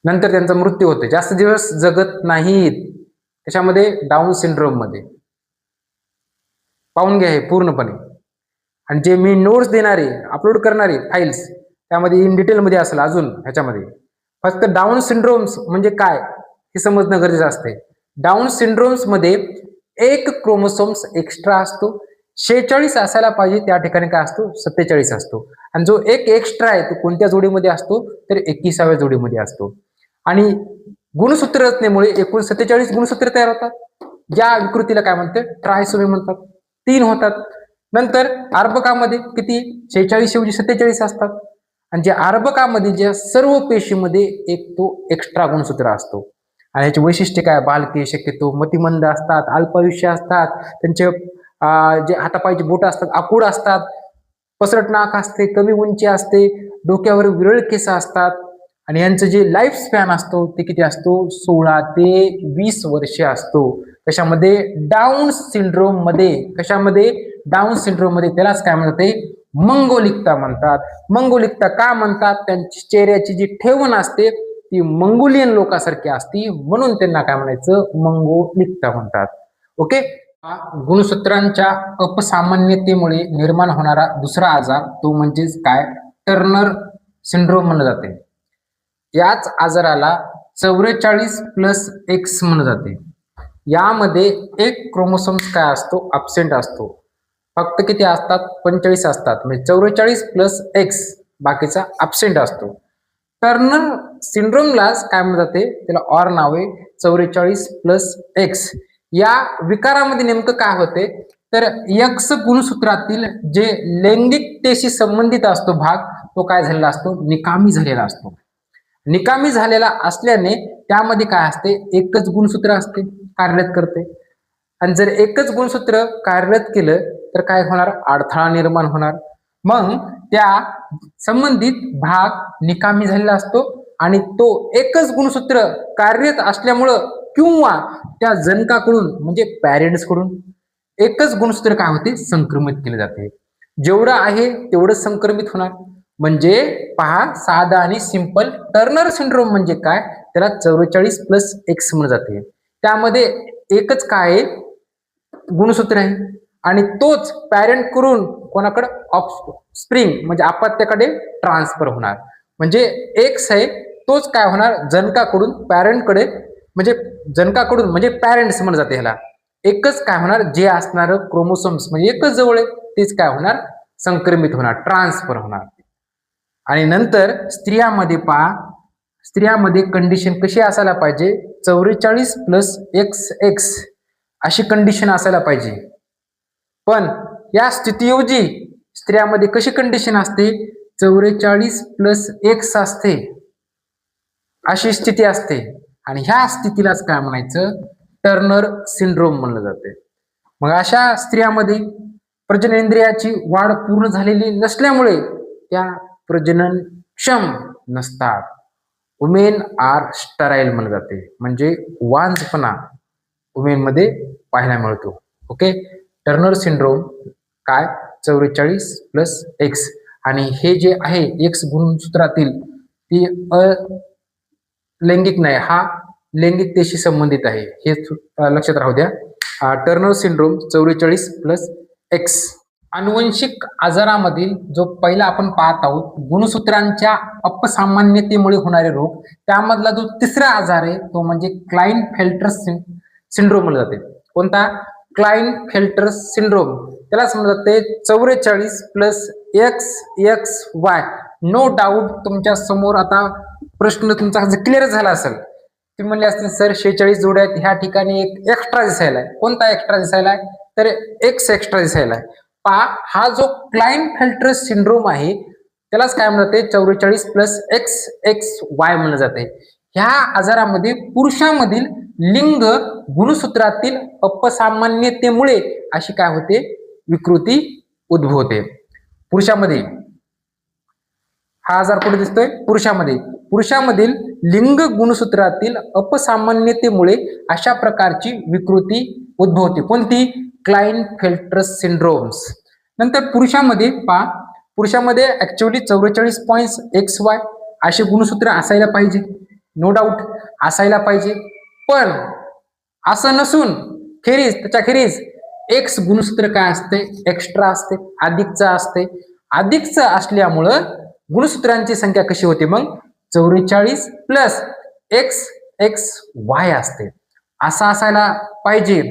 नंतर त्यांचा मृत्यू होतो. जास्त दिवस जगत नाहीत त्याच्यामध्ये, डाऊन सिंड्रोम मध्ये. पाहून घ्या हे पूर्णपणे, आणि जे मी नोट्स देणारे, अपलोड करणारे फाईल्स, त्यामध्ये इन डिटेलमध्ये असेल. अजून ह्याच्यामध्ये फक्त डाऊन सिंड्रोम्स म्हणजे काय हे समजणं गरजेचं असते. डाऊन सिंड्रोम्स मध्ये एक क्रोमोसोम्स एक्स्ट्रा असतो, 46 असायला पाहिजे, त्या ठिकाणी काय असतो, 47 असतो, आणि जो एक एक्स्ट्रा आहे तो कोणत्या जोडीमध्ये असतो, तर 21व्या जोडीमध्ये असतो. आणि गुणसूत्र रचनेमुळे एकूण 47 गुणसूत्रे तयार होतात, ज्या विकृतीला काय म्हणते, ट्रायसोमी म्हणतात. 3 होतात. नंतर अर्भकामध्ये किती, 46 ऐवजी 47 असतात, आणि जे अर्भकामध्ये ज्या सर्व पेशीमध्ये एक तो एक्स्ट्रा गुणसूत्र असतो. आणि याचे वैशिष्ट्य काय, बालके शक्यतो मतिमंद असतात, अल्पायुष्य असतात, त्यांचे जे हातापायचे बोट असतात आखूड असतात, पसरट नाक असते, कमी उंची असते, डोक्यावर विरळ केस असतात, आणि यांचं जे लाईफ स्पॅन असतो ते किती असतो, 16 ते 20 वर्षे असतो. कशामध्ये, डाऊन सिंड्रोम मध्ये. कशामध्ये, डाऊन सिंड्रोम मध्ये. त्यालाच काय म्हणतात, मंगोलिकता म्हणतात. मंगोलिकता का म्हणतात, त्यांची चेहऱ्याची जी ठेवण असते ती मंगोलियन लोकांसारखी असती, म्हणून त्यांना काय म्हणायचं, मंगोलिकता म्हणतात. ओके. गुणसूत्रांच्या अपसामान्यतेमुळे निर्माण होणारा दुसरा आजार तो म्हणजेच काय, टर्नर सिंड्रोम म्हणलं जाते. याच आजाराला 44+X म्हणलं जाते. यामध्ये एक क्रोमोसोम्स काय असतो, अब्सेंट असतो. फक्त किती असतात, 45 असतात, म्हणजे 44+X, बाकीचा अब्सेंट असतो. टर्नर सिंड्रोमलाच काय म्हणलं जाते, त्याला ऑर नाव आहे, 44+X. या विकारामध्ये नेमकं काय होते, तर X गुणसूत्रातील जे लैंगिकतेशी संबंधित असतो भाग, तो काय झालेला असतो, निकामी झालेला असतो. निकामी झालेला असल्याने त्यामध्ये काय असते, एकच गुणसूत्र असते, कार्यरत करते. आणि जर एकच गुणसूत्र कार्यरत केलं तर काय होणार, अडथळा निर्माण होणार. मग त्या संबंधित भाग निकामी झालेला असतो, आणि तो एकच गुणसूत्र कार्यरत असल्यामुळं किंवा त्या जनकाकडून म्हणजे पॅरेंट्स कडून एकच गुणसूत्र काय होते संक्रमित केले जाते. जेवढं आहे तेवढं संक्रमित होणार. म्हणजे पहा साधा आणि सिंपल टर्नर सिंड्रोम म्हणजे काय, त्याला 44+X म्हणलं जाते. त्यामध्ये एकच काय गुणसूत्र आहे आणि तोच पॅरेंट कडून कोणाकडे ऑफस्प्रिंग म्हणजे अपत्याकडे ट्रान्सफर होणार. म्हणजे एक्स आहे तोच काय होणार जनकाकडून पॅरेंटकडे म्हणजे जनकाकडून म्हणजे पॅरेंट्स म्हणलं जाते ह्याला. एकच काय होणार जे असणार क्रोमोसोम्स म्हणजे एकच जवळ आहे तेच काय होणार संक्रमित होणार ट्रान्सफर होणार. आणि नंतर स्त्रियामध्ये पहा स्त्रियामध्ये कंडिशन कशी असायला पाहिजे 44+XX अशी कंडिशन असायला पाहिजे. पण या स्थितीऐवजी स्त्रियामध्ये कशी कंडिशन असते 44+X असते अशी स्थिती असते आणि ह्या स्थितीलाच काय म्हणायचं टर्नर सिंड्रोम म्हणलं जाते. मग अशा स्त्रियामध्ये प्रजननेंद्रियाची वाढ पूर्ण झालेली नसल्यामुळे त्या प्रजननक्षम नसतात. वुमेन आर स्टराईल म्हणलं जाते म्हणजे वांझपणा वुमेन मध्ये पाहायला मिळतो. ओके टर्नर सिंड्रोम काय 44+X आणि हे जे आहे X गुणसूत्रातील ती लैंगिक नाही हा लैंगिकतेशी संबंधित आहे हे लक्षात राहू द्या. Turner syndrome 44+X. अनुवंशिक आजारामधील जो पहिला आपण पाहत आहोत गुणसूत्रांच्या अपसामान्यतेमुळे होणारे रोग त्यामधला जो तिसरा आजार आहे तो म्हणजे क्लाइनफेल्टर सिंड्रोम म्हणलं जाते. कोणता क्लाइनफेल्टर सिंड्रोम त्याला समजलं जाते 44+XXY. नो डाऊट तुमच्या समोर आता प्रश्न तुमचा क्लिअर झाला असेल. तुम्ही म्हणले असतील सर 46 जोड्या आहेत ह्या ठिकाणी एक एक्स्ट्रा दिसायला आहे. कोणता एक्स्ट्रा दिसायला आहे तर एक्स एक्स्ट्रा दिसायला आहे. पहा हा जो क्लाइनफेल्टर सिंड्रोम आहे त्यालाच काय म्हणतात 44+XXY म्हणलं जाते. ह्या आजारामध्ये पुरुषांमधील लिंग गुणसूत्रातील अपसामान्यतेमुळे अशी काय होते विकृती उद्भवते. पुरुषामध्ये हा आजार कुठे दिसतोय पुरुषामधील लिंग गुणसूत्रातील अपसामान्यतेमुळे अशा प्रकारची विकृती उद्भवते. कोणती क्लाइनफेल्टर सिंड्रोम्स. नंतर पुरुषामध्ये ऍक्च्युअली 44.XY असे गुणसूत्र असायला पाहिजे. नो डाऊट असायला पाहिजे. पण असं नसून त्याच्या एक्स गुणसूत्र काय असते एक्स्ट्रा असते अधिकचा असते. अधिकचं असल्यामुळं गुणसूत्रांची संख्या कशी होते मग 44+XXY असते. असं असायला पाहिजे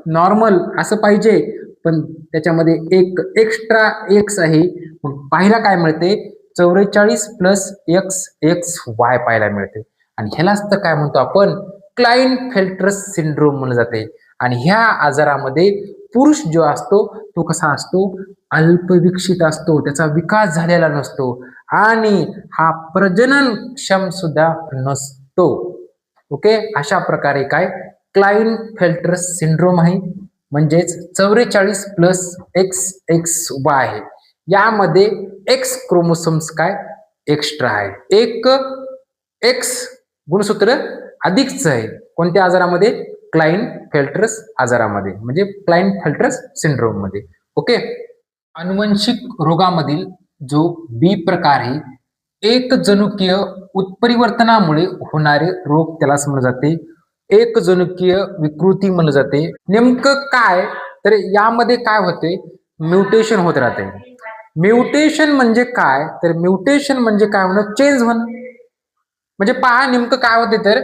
नॉर्मल असं पाहिजे पण त्याच्यामध्ये एक एक्स्ट्रा एक्स आहे. मग पाहायला काय मिळते 44+XXY पाहायला मिळते आणि ह्यालाच तर काय म्हणतो आपण क्लाइनफेल्टर सिंड्रोम म्हणलं जाते. आणि ह्या आजारामध्ये पुरुष जो असतो तो कसा असतो अल्पविकसित असतो त्याचा विकास झालेला नसतो आणि हा प्रजननक्षम सुद्धा नसतो. ओके अशा प्रकारे काय क्लाइनफेल्टर सिंड्रोम आहे म्हणजेच 44+XXY आहे. यामध्ये एक्स क्रोमोसोम्स काय एक्स्ट्रा आहे. एक एक्स गुणसूत्र अधिकच आहे. कोणत्या आजारामध्ये क्लाइनफेल्टर आजारामध्ये म्हणजे क्लाइनफेल्टर सिंड्रोम मध्ये. ओके अनुवंशिक रोगामधील जो बी प्रकार आहे एक जनुकीय उत्परिवर्तनामुळे होणारे रोग त्याला म्हणलं जाते एक जनुकीय विकृती म्हणलं जाते. नेमकं काय तर यामध्ये काय होते म्युटेशन होत राहते. म्युटेशन म्हणजे काय तर म्युटेशन म्हणजे काय होणं चेंज होणं. म्हणजे पहा नेमकं काय होते तर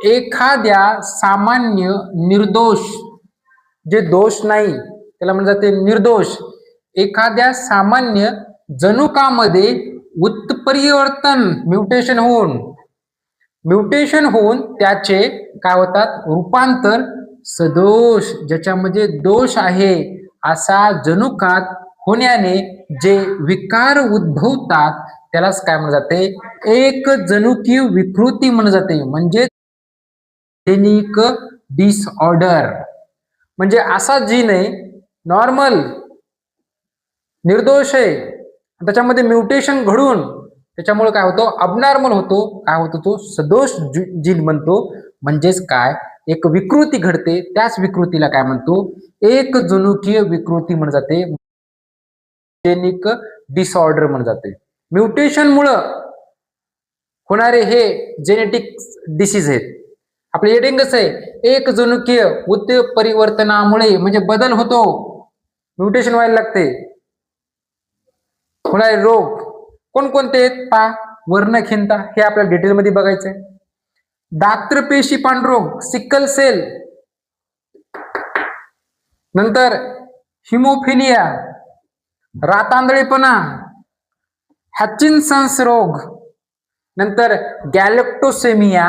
एखाद्या सामान्य निर्दोष जे दोष नाही त्याला म्हणलं जाते निर्दोष एखाद्या सामान्य जनुकामध्ये उत्परिवर्तन म्युटेशन होऊन त्याचे काय होतात रूपांतर सदोष ज्याच्यामध्ये दोष आहे असा जनुकात होण्याने जे विकार उद्भवतात त्यालाच काय म्हणलं जाते एक जनुकीय विकृती म्हणलं जाते. म्हणजे जेनिक डिसऑर्डर. म्हणजे असा जीन आहे नॉर्मल निर्दोष आहे त्याच्यामध्ये म्युटेशन घडून त्याच्यामुळे काय होतो, अबनॉर्मल होतो, काय होतो, तो सदोष जीन म्हणतो. म्हणजेच काय, एक विकृती घडते, त्याच विकृतीला काय म्हणतो, एक जनुकीय विकृती म्हणत जाते, जेनिक डिसऑर्डर म्हणत जाते. म्युटेशन मुळे होणारे हे जेनेटिक डिसीज आहेत. आपलं हेडिंग कसं आहे, एक जनुकीय उत्परिवर्तनामुळे म्हणजे बदल होतो, म्युटेशन व्हायला लागते, होणारे रोग कोणकोणते आहेत पहा. वर्णखिनता हे आपल्याला डिटेलमध्ये बघायचंय. दात्रपेशी पांढरोग, सिकल सेल, नंतर हिमोफिलिया, रातांधळेपणा, हॅचिन्सन्स रोग, नंतर गॅलेक्टोसेमिया,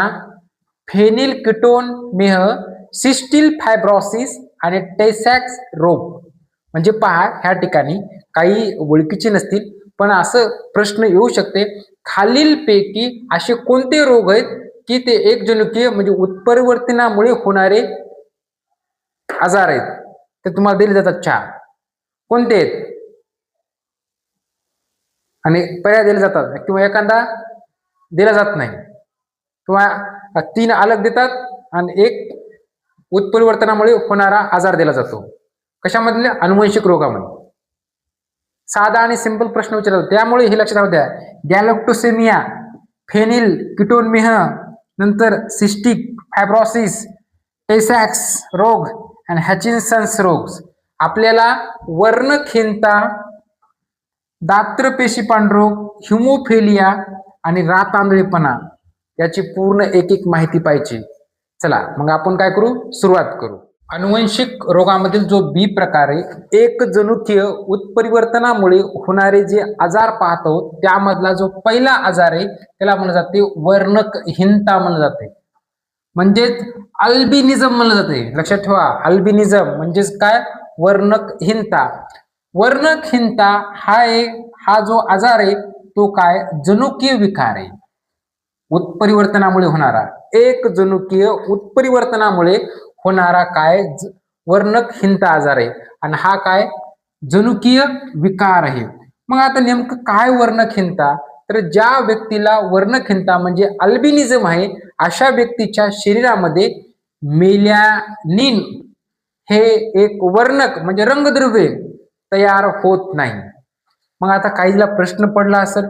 फेनिल कीटोनेमिया, सिस्टिल फायब्रोसिस आणि टेसॅक्स रोग. म्हणजे पहा, ह्या ठिकाणी काही ओळखीचे नसतील, पण असं प्रश्न येऊ शकते, खालीलपैकी असे कोणते रोग आहेत की ते एकजनुकीय म्हणजे उत्परिवर्तनामुळे होणारे आजार आहेत, ते तुम्हाला दिले जातात 4. कोणते आहेत आणि पर्याय दिले जातात, किंवा एखादा दिला जात नाही, किंवा 3 अलग देतात आणि एक उत्परिवर्तनामुळे होणारा आजार दिला जातो. कशामधले, अनुवंशिक रोगामध्ये. साधा आणि सिंपल प्रश्न विचारतात, त्यामुळे हे लक्षात राहू द्या. गॅलेक्टोसेमिया, फेनिल कीटोनेमिया, नंतर सिस्टिक फायब्रोसिस, टेसॅक्स रोग आणि हॅचिन्सन्स रोग. आपल्याला वर्णखिनता, दात्रपेशी पांढरोग, हिमोफिलिया आणि रातांधळेपणा याची पूर्ण एक एक माहिती पाहिजे. चला मग आपण काय करू, सुरुवात करू. अनुवंशिक रोगामधील जो बी प्रकार आहे, एक जनुकीय उत्परिवर्तनामुळे होणारे जे आजार पाहतो, त्यामधला जो पहिला आजार आहे त्याला म्हणलं जाते वर्णकहीनता म्हणलं जाते, म्हणजेच अल्बिनिझम म्हणलं जाते. लक्षात ठेवा, अल्बिनिझम म्हणजेच काय, वर्णकहीनता. वर्णकहीनता हा जो आजार आहे तो काय, जनुकीय विकार आहे, उत्परिवर्तनामुळे होणारा, एक जनुकीय उत्परिवर्तनामुळे होणारा काय, वर्णकहीनता आजार आहे. आणि हा काय, जनुकीय विकार आहे. मग आता नेमकं काय वर्णकहीनता, तर ज्या व्यक्तीला वर्णकहीनता म्हणजे अल्बिनिझम आहे, अशा व्यक्तीच्या शरीरामध्ये मेलॅनिन हे एक वर्णक म्हणजे रंगद्रव्य तयार होत नाही. मग आता काहीला प्रश्न पडला असेल,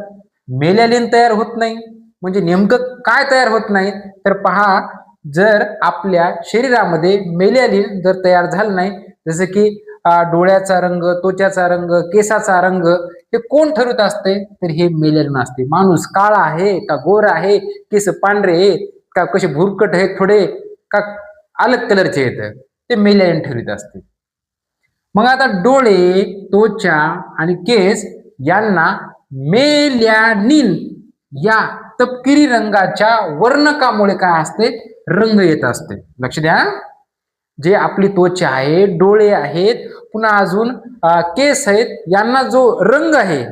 मेलॅनिन तयार होत नाही म्हणजे नेमकं काय तयार होत नाही, तर पहा, जर आपल्या शरीरामध्ये मेलॅनिन जर तयार झालं नाही, जसं की डोळ्याचा रंग, त्वचाचा रंग, केसाचा रंग, हे कोण ठरवत असते, तर हे मेलॅनिन असते. माणूस काळा आहे का गोरा आहे, केस पांढरे आहेत का, कसे भुरकट आहेत थोडे का अलग कलरचे आहेत, ते मेलॅनिन ठरवत असते. मग आता डोळे, त्वचा आणि केस यांना मेलॅनिन या तपकिरी रंगाच्या वर्णकामुळे काय असते, रंग येत असते. लक्ष द्या, जे आपली त्वचा आहे, डोळे आहेत, पुन्हा अजून केस आहेत, यांना जो रंग आहे,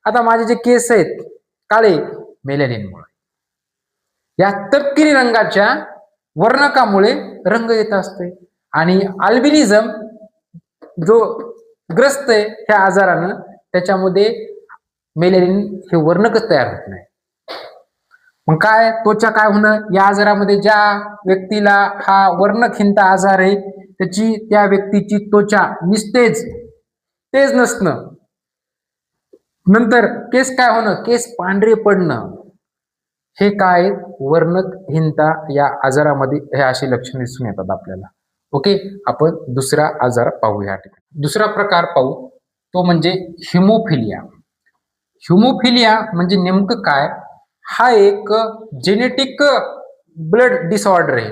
आता माझे जे केस आहेत काळे, मेलॅनिनमुळे, या तपकिरी रंगाच्या वर्णकामुळे रंग येत असते. आणि अल्बिनिझम जो ग्रस्त आहे ह्या आजारानं, त्याच्यामध्ये मेलॅनिन हे वर्णकच तयार होत नाही. मग काय, त्वचा काय होणं, या आजारामध्ये ज्या व्यक्तीला हा वर्णकहीनता आजार आहे, त्या व्यक्तीची त्वचा निस्तेज, तेज नसणं. नंतर केस काय होणं, केस पांढरे पडणं, हे काय, वर्णकहीनता या आजारामध्ये हे अशी लक्षणे दिसून येतात आपल्याला. ओके, आपण दुसरा आजार पाहू. या ठिकाणी दुसरा प्रकार पाहू, तो म्हणजे हिमोफिलिया. हिमोफिलिया म्हणजे नेमकं काय, हा एक जेनेटिक ब्लड डिसऑर्डर आहे,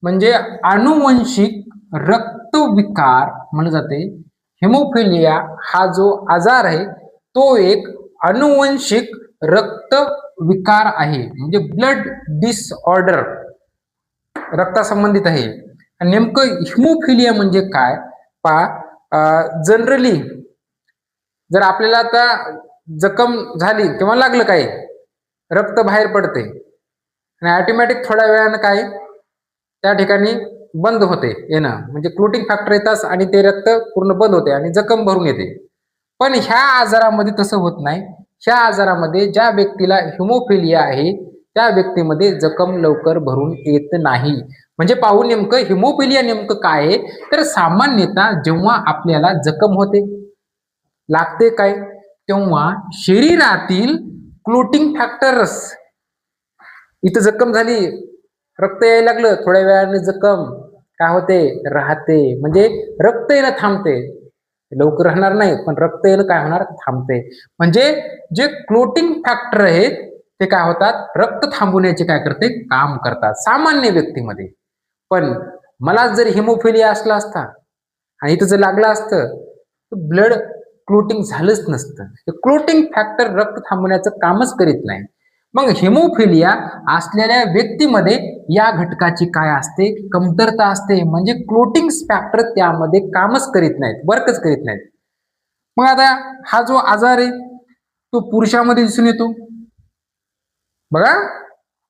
म्हणजे अनुवंशिक रक्तविकार म्हणलं जाते. हिमोफिलिया हा जो आजार आहे तो एक अनुवंशिक रक्तविकार आहे, म्हणजे ब्लड डिसऑर्डर, रक्तासंबंधित आहे. नेमकं हिमोफिलिया म्हणजे काय पहा, जनरली जर आपल्याला आता जखम झाली किंवा लागलं काय, रक्त बाहेर पडते आणि ऑटोमॅटिक थोड्या वेळानं काय त्या ठिकाणी बंद होते येणं, म्हणजे क्लोटिंग फॅक्टर येतात आणि ते रक्त पूर्ण बंद होते आणि जखम भरून येते. पण ह्या आजारामध्ये तसं होत नाही. ह्या आजारामध्ये ज्या व्यक्तीला हिमोफिलिया आहे त्या व्यक्तीमध्ये जखम लवकर भरून येत नाही. म्हणजे पाहू नेमकं हिमोफिलिया नेमकं काय आहे. तर सामान्यतः जेव्हा आपल्याला जखम होते, लागते काय, तेव्हा शरीरातील क्लोटिंग फॅक्टर्स, इथं जखम झाली, रक्त यायला लागलं, थोड्या वेळाने जखम काय होते, राहते. म्हणजे रक्त येणं थांबते, लवकर राहणार नाही पण रक्त येणं काय होणार, थांबते. म्हणजे जे क्लोटिंग फॅक्टर आहेत ते काय होतात, रक्त थांबवण्याचे काय करते, काम करतात सामान्य व्यक्तीमध्ये. पण मला जर हिमोफिलिया असला असता आणि इथं जर लागलं असतं तर ब्लड क्लोटिंग झालंच नसतं. क्लोटिंग फॅक्टर रक्त थांबवण्याचं कामच करीत नाही. मग हिमोफिलिया असलेल्या व्यक्तीमध्ये या घटकाची काय असते, कमतरता असते. म्हणजे क्लोटिंग फॅक्टर त्यामध्ये कामच करीत नाहीत, वर्कच करीत नाहीत. मग आता हा जो आजार आहे तो पुरुषामध्ये दिसून येतो बघा,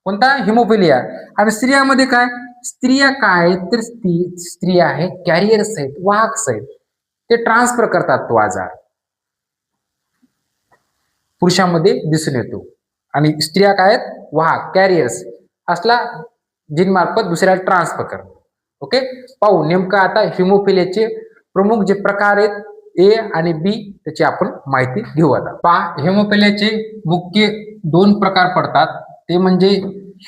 कोणता, हिमोफिलिया. आणि स्त्रियामध्ये काय, स्त्रिया काय तर स्त्रिया आहेत कॅरियर्स आहेत, वाहक आहेत, ते ट्रान्सफर करतात तो आजार, पुरुषांमध्ये दिसून येतो. आणि स्त्रिया काय आहेत, वाहक कॅरियर्स, असला जीन मार्फत दुसऱ्याला ट्रान्सफर करणं. ओके, पाहू नेमकं आता हिमोफिलियाचे प्रमुख जे प्रकार आहेत ए आणि बी, त्याची आपण माहिती घेऊ. आता पहा, हिमोफिलियाचे मुख्य 2 प्रकार पडतात. ते म्हणजे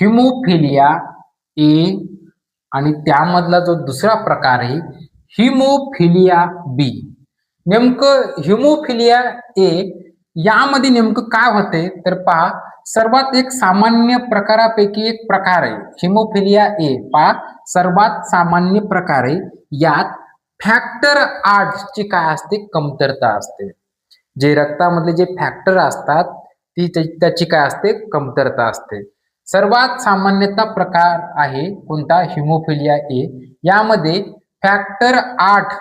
हिमोफिलिया ए आणि त्यामधला जो दुसरा प्रकार आहे हिमोफिलिया बी. नेमकं हिमोफिलिया ए यामध्ये नेमकं काय होते तर पहा, सर्वात एक सामान्य प्रकारापैकी एक प्रकार आहे हिमोफिलिया ए. पहा, सर्वात सामान्य प्रकार आहे. यात फॅक्टर 8 ची काय असते, कमतरता असते. जे रक्तामधले जे फॅक्टर असतात त्याची काय असते, कमतरता असते. सर्वात सामान्यतः प्रकार आहे कोणता, हिमोफिलिया ए. यामध्ये फॅक्टर 8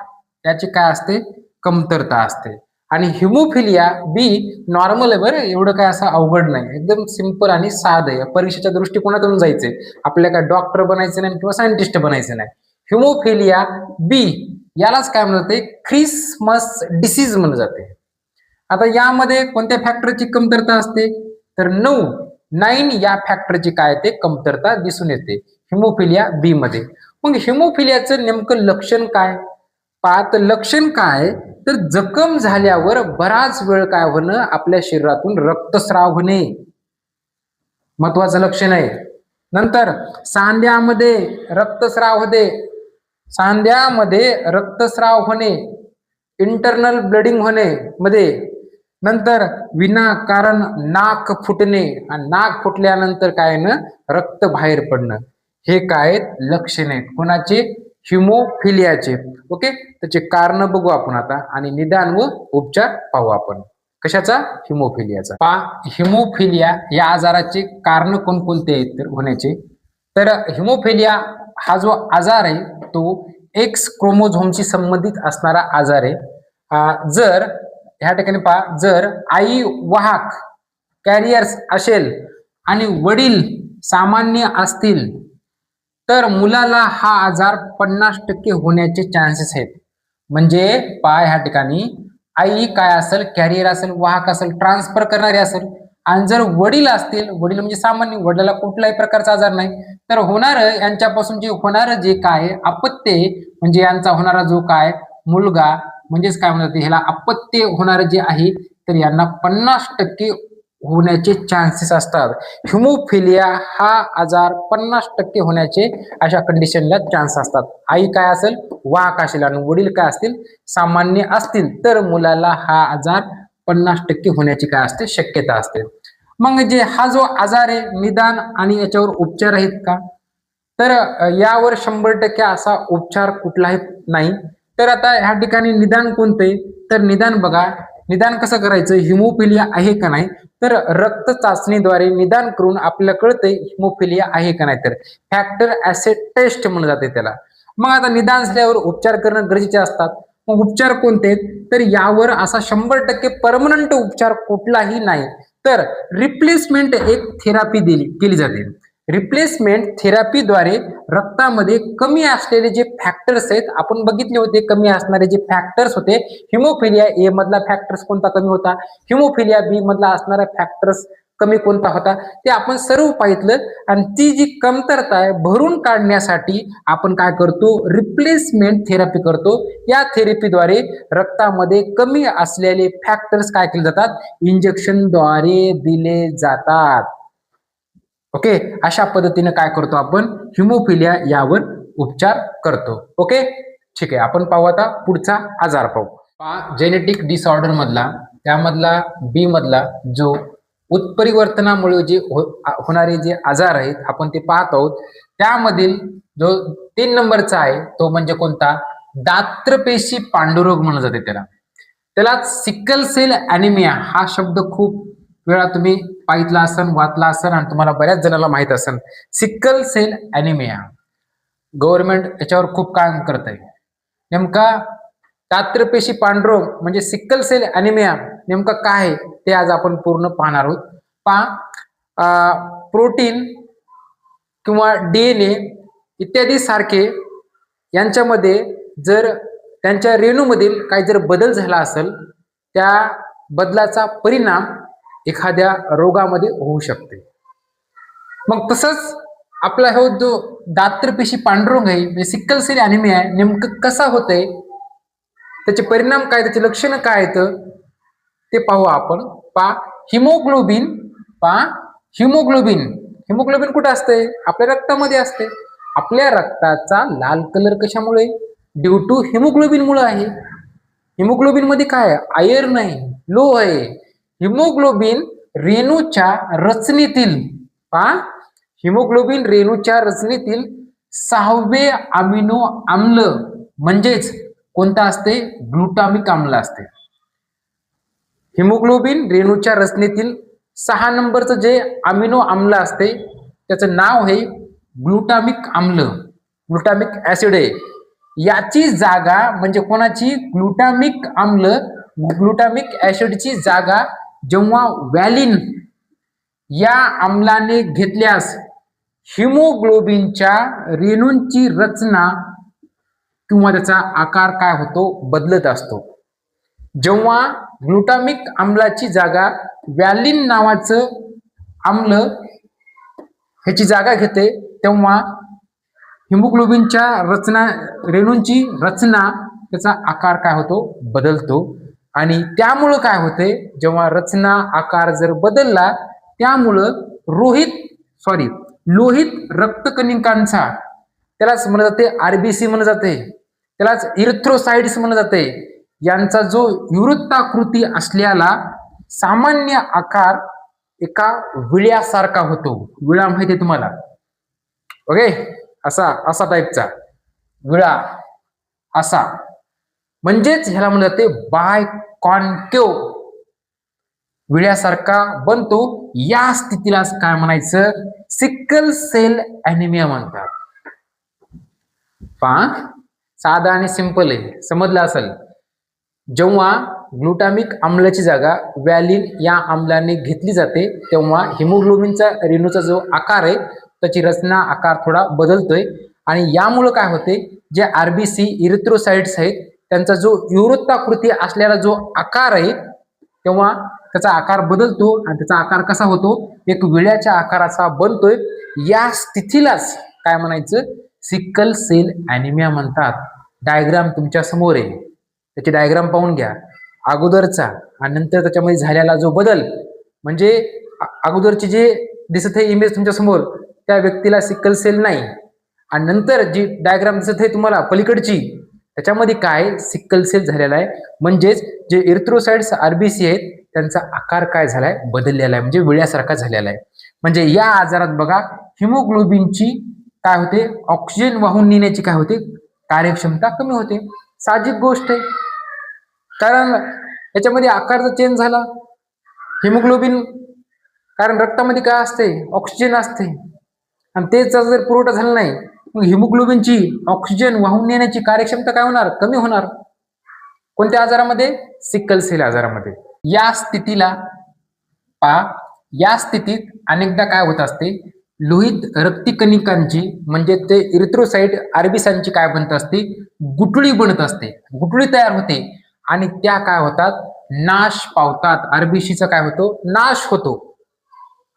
त्याची काय असते, कमतरता असते. आणि हिमोफिलिया बी नॉर्मल आहे बरं, एवढं काय असं अवघड नाही, एकदम सिंपल आणि साधं आहे. परीक्षेच्या दृष्टिकोनातून जायचंय, आपल्याला काय डॉक्टर बनायचं नाही किंवा सायंटिस्ट बनायचं नाही. हिमोफिलिया बी यालाच काय म्हणलं जाते, ख्रिसमस डिसीज म्हणलं जाते. आता यामध्ये कोणत्या फॅक्टरची कमतरता असते तर 9 या फॅक्टरची काय ते कमतरता दिसून येते हिमोफिलिया बी मध्ये. मग हिमोफिलियाचं नेमकं लक्षण काय, पाहत लक्षण काय तर जखम झाल्यावर बराच वेळ काय होणं, आपल्या शरीरातून रक्तस्राव होणे महत्वाचं लक्षण आहे. नंतर सांध्यामध्ये रक्तस्राव होते, सांध्यामध्ये रक्तस्राव होणे, इंटरनल ब्लडिंग होणे मध्ये. नंतर विनाकारण नाक फुटणे आणि नाक फुटल्यानंतर काय ना, रक्त बाहेर पडणं. हे काय लक्षण आहेत कोणाचे, हिमोफिलियाचे. ओके, त्याचे कारण बघू आपण आता आणि निदान व उपचार पाहू आपण. कशाचा, हिमोफिलियाचा. पहा, हिमोफिलिया या आजाराचे कारण कोणकोणते आहेत तर होण्याचे, तर हिमोफिलिया हा जो आजार आहे तो एक्स क्रोमोझोमशी संबंधित असणारा आजार आहे. जर ह्या ठिकाणी पहा, जर आई वाहक कॅरियर्स असेल आणि वडील सामान्य असतील तर मुलाला हा आजार 50% होण्याचे चान्सेस आहेत. म्हणजे पहा, ह्या ठिकाणी आई काय असेल, कॅरियर असेल, वाहक असेल, ट्रान्सफर करणारे असेल. आणि जर वडील असतील, वडील म्हणजे सामान्य, वडिलाला कुठलाही प्रकारचा आजार नाही, तर होणार यांच्यापासून जे होणार जे काय अपत्य, म्हणजे यांचा होणारा जो काय मुलगा, म्हणजेच काय म्हणतात ह्याला अपत्य होणार जे आहे, तर यांना 50% होण्याचे चान्सेस असतात. हिमोफिलिया हा आजार 50% होण्याचे अशा कंडिशनला चान्स असतात. आई काय असेल, वाहक असेल आणि वडील काय असतील, सामान्य असतील, तर मुलाला हा आजार 50% होण्याची काय असते, शक्यता असते. मग जे हा जो आजार आहे, निदान आणि याच्यावर उपचार आहेत का, तर यावर 100% असा उपचार कुठलाही नाही. तर आता ह्या ठिकाणी निदान कोणते, तर निदान बघा, निदान कसं करायचं, हिमोफिलिया आहे का नाही, तर रक्त चाचणीद्वारे निदान करून आपल्याला कळते हिमोफिलिया आहे का नाही. तर फॅक्टर ऍसिड टेस्ट म्हणलं जाते त्याला. मग आता निदान झाल्यावर उपचार करणं गरजेचे असतात. मग उपचार कोणते, तर यावर असा 100% परमनंट उपचार कुठलाही नाही, तर रिप्लेसमेंट एक थेरपी केली जाते. रिप्लेसमेंट थेरपीद्वारे रक्तामध्ये कमी असलेले जे फॅक्टर्स आहेत, आपण बघितले होते कमी असणारे जे फॅक्टर्स होते, हिमोफिलिया ए मधला फॅक्टर्स कोणता कमी होता, हिमोफिलिया बी मधला असणारा फॅक्टर्स कमी कोणता होता, ते आपण सर्व पाहितलं. आणि ती जी कमतरता आहे भरून काढण्यासाठी आपण काय करतो, रिप्लेसमेंट थेरपी करतो. या थेरपीद्वारे रक्तामध्ये कमी असलेले फॅक्टर्स काय केले जातात, इंजेक्शनद्वारे दिले जातात. ओके, अशा पद्धतीने काय करतो आपण, हिमोफिलिया यावर उपचार करतो. ओके, ठीक आहे. आपण पाहू आता पुढचा आजार पाहू. जेनेटिक डिसऑर्डर मधला, त्यामधला बी मधला जो उत्परिवर्तनामुळे जे होणारे जे आजार आहेत आपण ते पाहत आहोत. त्यामधील जो 3 नंबरचा आहे तो म्हणजे कोणता, दात्रपेशी पांडुरोग म्हणलं जाते त्याला. त्याला सिकल सेल ॲनिमिया हा शब्द खूप वेळा तुम्ही पाहितला असन, वाचला असन आणि तुम्हाला बऱ्याच जणांना माहित असन. सिकल सेल ॲनिमिया गव्हर्नमेंट याच्यावर खूप काम करत आहे. नेमका दात्रपेशी पांडुरोग म्हणजे सिकल सेल ॲनिमिया नेमका काय आहे ते आज आपण पूर्ण पाहणार आहोत. प्रोटीन किंवा DNA इत्यादी सारखे यांच्यामध्ये जर त्यांच्या रेणूमधील काही जर बदल झाला असेल, त्या बदलाचा परिणाम एखाद्या रोगामध्ये होऊ शकते. मग तसंच आपला हा जो दात्रपेशी पांडुरोग आहे म्हणजे सिकल सेल ॲनिमिया आहे, नेमकं कसा होतंय, त्याचे परिणाम काय, त्याची लक्षणं काय आहेत ते पाहू आपण. हिमोग्लोबिन हिमोग्लोबिन हिमोग्लोबिन कुठे असते, आपल्या रक्तामध्ये असते. आपल्या रक्ताचा लाल कलर कशामुळे, ड्यू टू हिमोग्लोबिन मुळे आहे. हिमोग्लोबिन मध्ये काय आहे, आयर्न आहे, लोह आहे. हिमोग्लोबिन रेणूच्या रचनेतील हिमोग्लोबिन रेणूच्या रचनेतील 6वे अमिनो आम्ल म्हणजेच कोणता असते, ग्लुटामिक आम्ल असते. हिमोग्लोबिन रेणूच्या रचनेतील 6 नंबरचं जे अमिनो आम्ल असते त्याचं नाव आहे ग्लुटामिक आम्ल, ग्लुटामिक ऍसिड आहे. याची जागा म्हणजे कोणाची, ग्लुटामिक आम्ल ग्लुटामिक ऍसिडची जागा जेव्हा व्हॅलिन या आम्लाने घेतल्यास हिमोग्लोबिनच्या रेणूंची रचना किंवा त्याचा आकार काय होतो, बदलत असतो. जेव्हा ग्लुटामिक आम्लाची जागा व्हॅलिन नावाचं आम्ल ह्याची जागा घेते तेव्हा हिमोग्लोबिनच्या रचना रेणूंची रचना त्याचा आकार काय होतो, बदलतो. आणि त्यामुळं काय होते, जेव्हा रचना आकार जर बदलला त्यामुळं लोहित रक्तकणिकांचा, त्यालाच म्हणलं जाते RBC म्हणलं जाते, त्यालाच इरिथ्रोसाइट्स म्हणलं जाते, यांचा जो विवृत्ताकृती असलेला सामान्य आकार एका विळ्यासारखा होतो. विळा माहिती आहे तुम्हाला, ओके, असा टाईपचा विळा असा, म्हणजेच ह्याला म्हणलं जाते बाय कॉन्केव, विळ्यासारखा बनतो. या स्थितीला काय म्हणायचं, सिकल सेल ॲनिमिया म्हणतात. साधा आणि सिंपल आहे, समजलं असेल. जेव्हा ग्लुटामिक आम्लाची जागा व्हॅलिन या आम्लाने घेतली जाते तेव्हा हिमोग्लोबिनचा रेणूचा जो आकार आहे त्याची रचना आकार थोडा बदलतोय. आणि यामुळे काय होते, जे RBC इरिथ्रोसाइट्स आहेत त्यांचा जो विवृत्ताकृती असलेला जो आकार आहे तेव्हा त्याचा आकार बदलतो आणि त्याचा आकार कसा होतो, एक विळ्याच्या आकाराचा बनतोय. या स्थितीलाच काय म्हणायचं, सिकल सेल ॲनिमिया म्हणतात. डायग्राम तुमच्या समोर आहे, त्याची डायग्राम पाहून घ्या, अगोदरचा आणि नंतर त्याच्यामध्ये झालेला जो बदल, म्हणजे अगोदरची जे दिसत आहे इमेज तुमच्या समोर त्या व्यक्तीला सिकल सेल नाही, आणि नंतर जी डायग्राम दिसत आहे तुम्हाला पलीकडची त्याच्यामध्ये काय सिकल सेल झालेला आहे. म्हणजेच जे इरिथ्रोसाइट्स RBC आहेत त्यांचा आकार काय झालाय, बदललेला आहे, म्हणजे विळ्यासारखा झालेला आहे. म्हणजे या आजारात बघा हिमोग्लोबिनची काय होते, ऑक्सिजन वाहून नेण्याची काय होते, कार्यक्षमता कमी होते. साहजिक गोष्ट आहे, कारण याच्यामध्ये आकार जर चेंज झाला, हिमोग्लोबिन कारण रक्तामध्ये काय असते, ऑक्सिजन असते, आणि तेच जर पुरवठा झाला नाही मग हिमोग्लोबिनची ऑक्सिजन वाहून नेण्याची कार्यक्षमता काय होणार, कमी होणार. कोणत्या आजारामध्ये, सिकल सेल आजारामध्ये. या स्थितीत अनेकदा काय होत असते, लोहित रक्तिकणिकांची म्हणजे ते इरिथ्रोसाइट आरबीसांची काय बनत असते, गुठळी बनत असते, गुठळी तयार होते आणि त्या काय होतात, नाश पावतात. आरबीसीचा काय होतो, नाश होतो.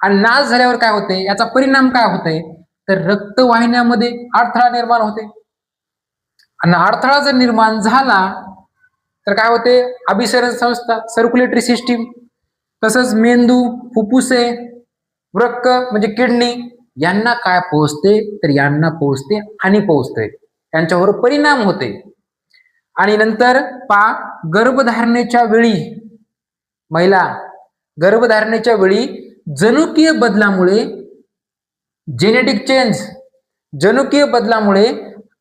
आणि नाश झाल्यावर काय होते, याचा परिणाम काय होते, तर रक्तवाहिन्यामध्ये अडथळा निर्माण होते. आणि अडथळा जर निर्माण झाला तर काय होते, अभिसरण संस्था, सर्क्युलेटरी सिस्टीम, तसंच मेंदू, फुफ्फुसे, वृक्क म्हणजे किडनी यांना काय पोहोचते, तर यांना पोहोचते हानी पोहोचते, त्यांच्यावर परिणाम होते. आणि नंतर गर्भधारणेच्या वेळी महिला गर्भधारणेच्या वेळी जनुकीय बदलामुळे, जेनेटिक चेंज, जनुकीय बदलामुळे